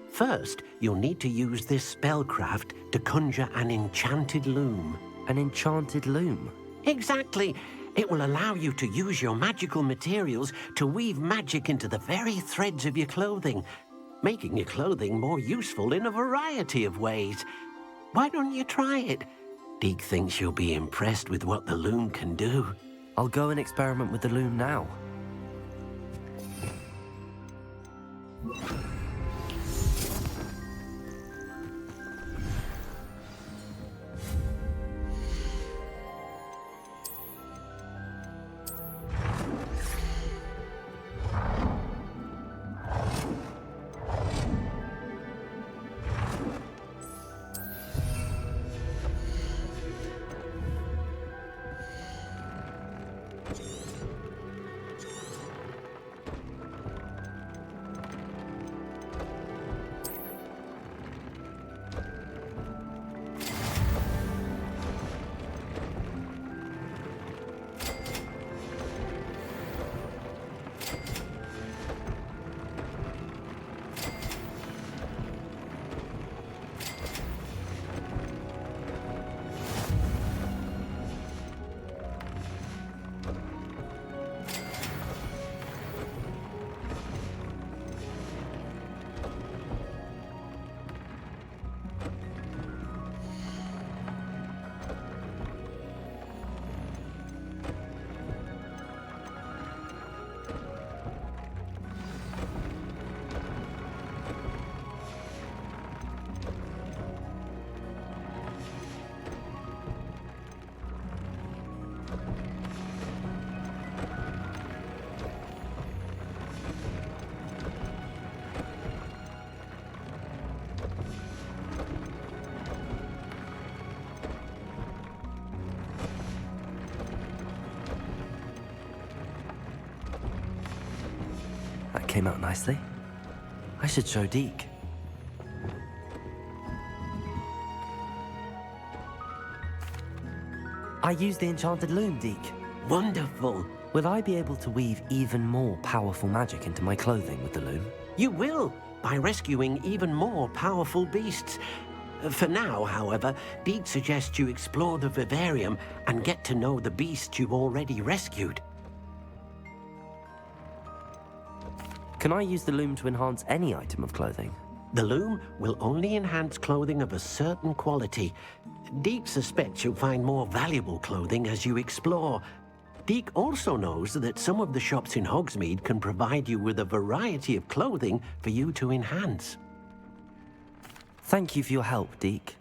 [SPEAKER 12] First, you'll need to use this spellcraft to conjure an enchanted loom.
[SPEAKER 1] An enchanted loom?
[SPEAKER 12] Exactly. It will allow you to use your magical materials to weave magic into the very threads of your clothing, making your clothing more useful in a variety of ways. Why don't you try it? Deke thinks you'll be impressed with what the loom can do.
[SPEAKER 1] I'll go and experiment with the loom now. That came out nicely. I should show Deke. I used the enchanted loom, Deke.
[SPEAKER 12] Wonderful.
[SPEAKER 1] Will I be able to weave even more powerful magic into my clothing with the loom?
[SPEAKER 12] You will, by rescuing even more powerful beasts. For now, however, Deke suggests you explore the vivarium and get to know the beasts you've already rescued.
[SPEAKER 1] Can I use the loom to enhance any item of clothing?
[SPEAKER 12] The loom will only enhance clothing of a certain quality. Deke suspects you'll find more valuable clothing as you explore. Deke also knows that some of the shops in Hogsmeade can provide you with a variety of clothing for you to enhance.
[SPEAKER 1] Thank you for your help, Deke.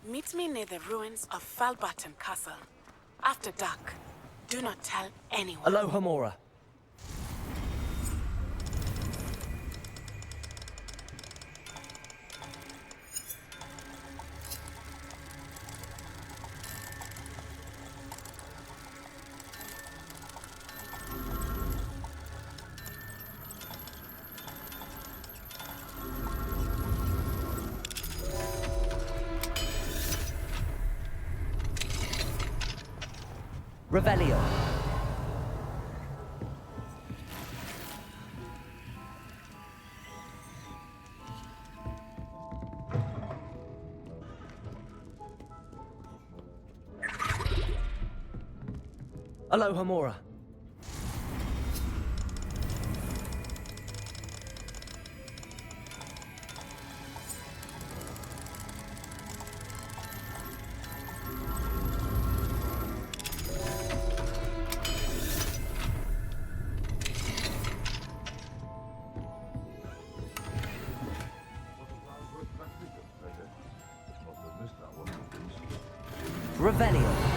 [SPEAKER 19] Meet me near the ruins of Falbaton Castle. After dark. Do not tell anyone.
[SPEAKER 17] Aloha Mora. Revelio. Aloha Mora. Revelio.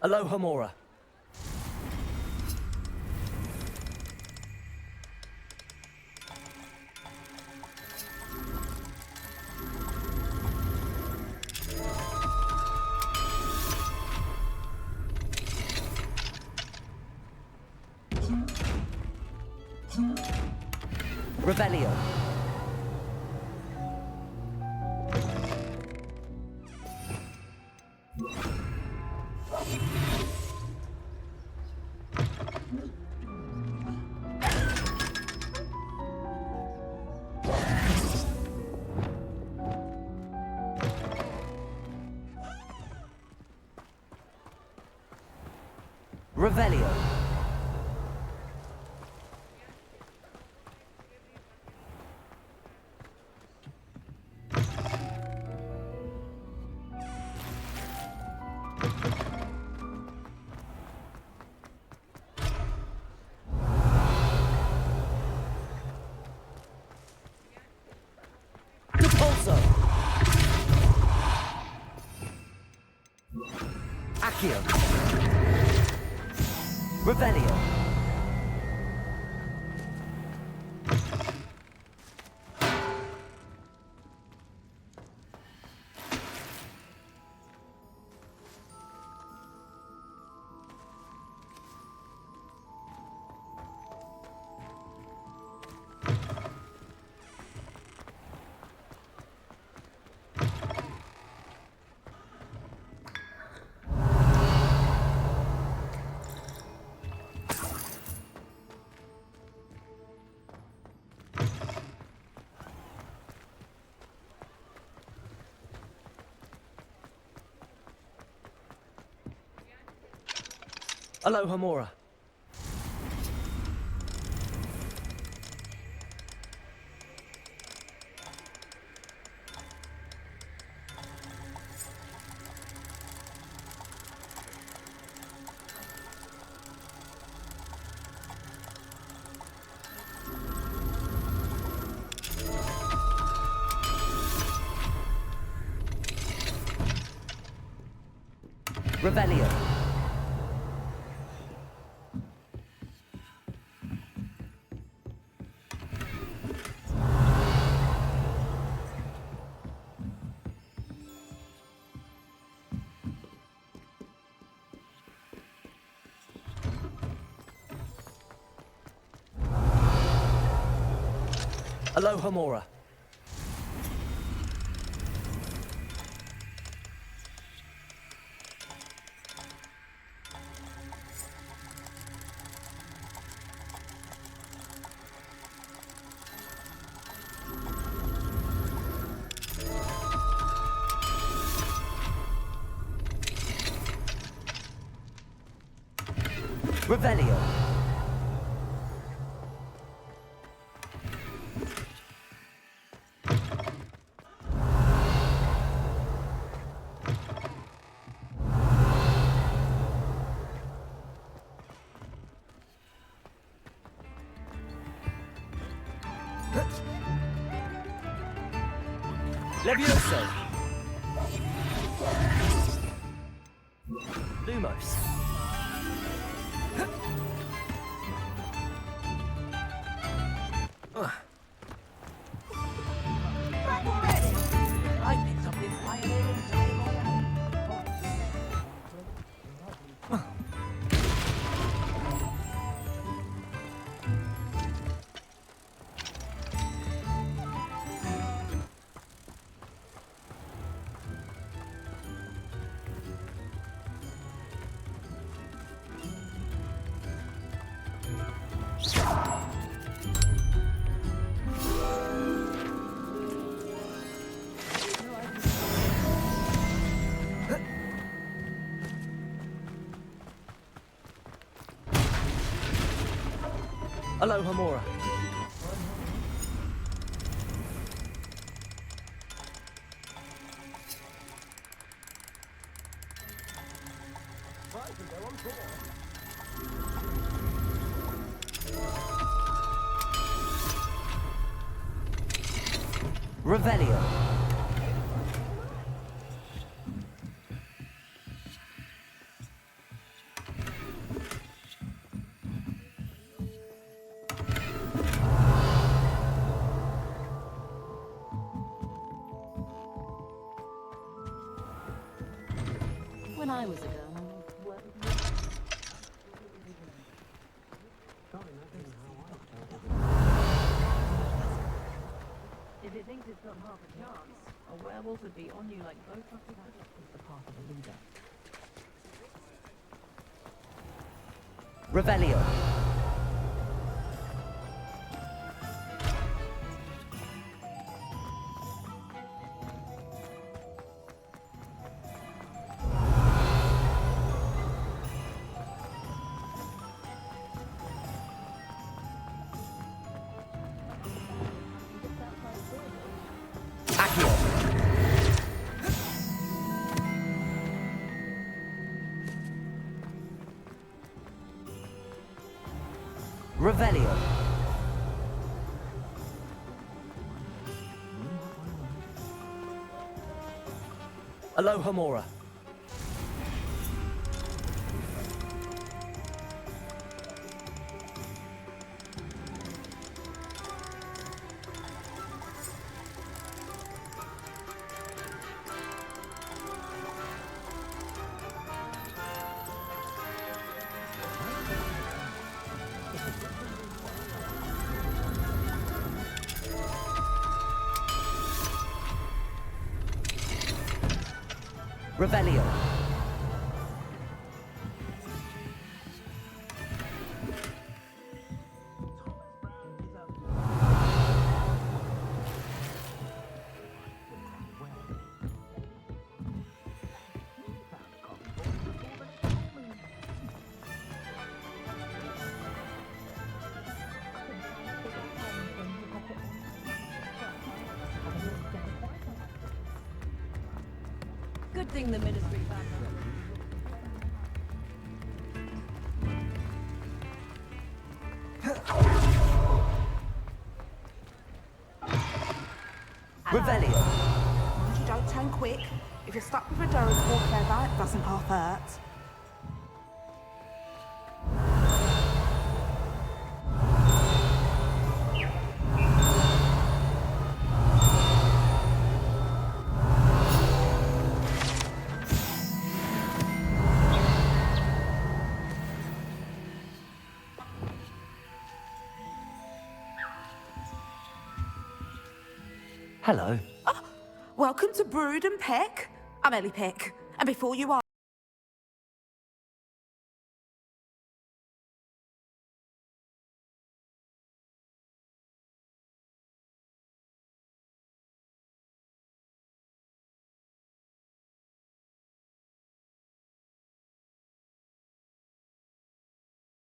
[SPEAKER 17] Aloha Mora. Revelio. Revelio. Repulso. Accio. Revelio. Aloha Mora. Revelio. Aloha Mora. Revelio. Levioso. Lumos.
[SPEAKER 4] I picked up this violin.
[SPEAKER 17] Aloha Mora. Revelio.
[SPEAKER 11] When I was a girl, I used to work with If it thinks it's got half a chance, a werewolf would be on you like both of the is the path of a leader.
[SPEAKER 17] Revelio. Revelio. Alohomora. Revelio.
[SPEAKER 11] Good thing the ministry found
[SPEAKER 17] Revelio.
[SPEAKER 20] Mind you don't turn quick. If you're stuck with a durable feather, it doesn't half hurt.
[SPEAKER 1] Hello.
[SPEAKER 20] Welcome to Brood and Peck. I'm Ellie Peck. And before you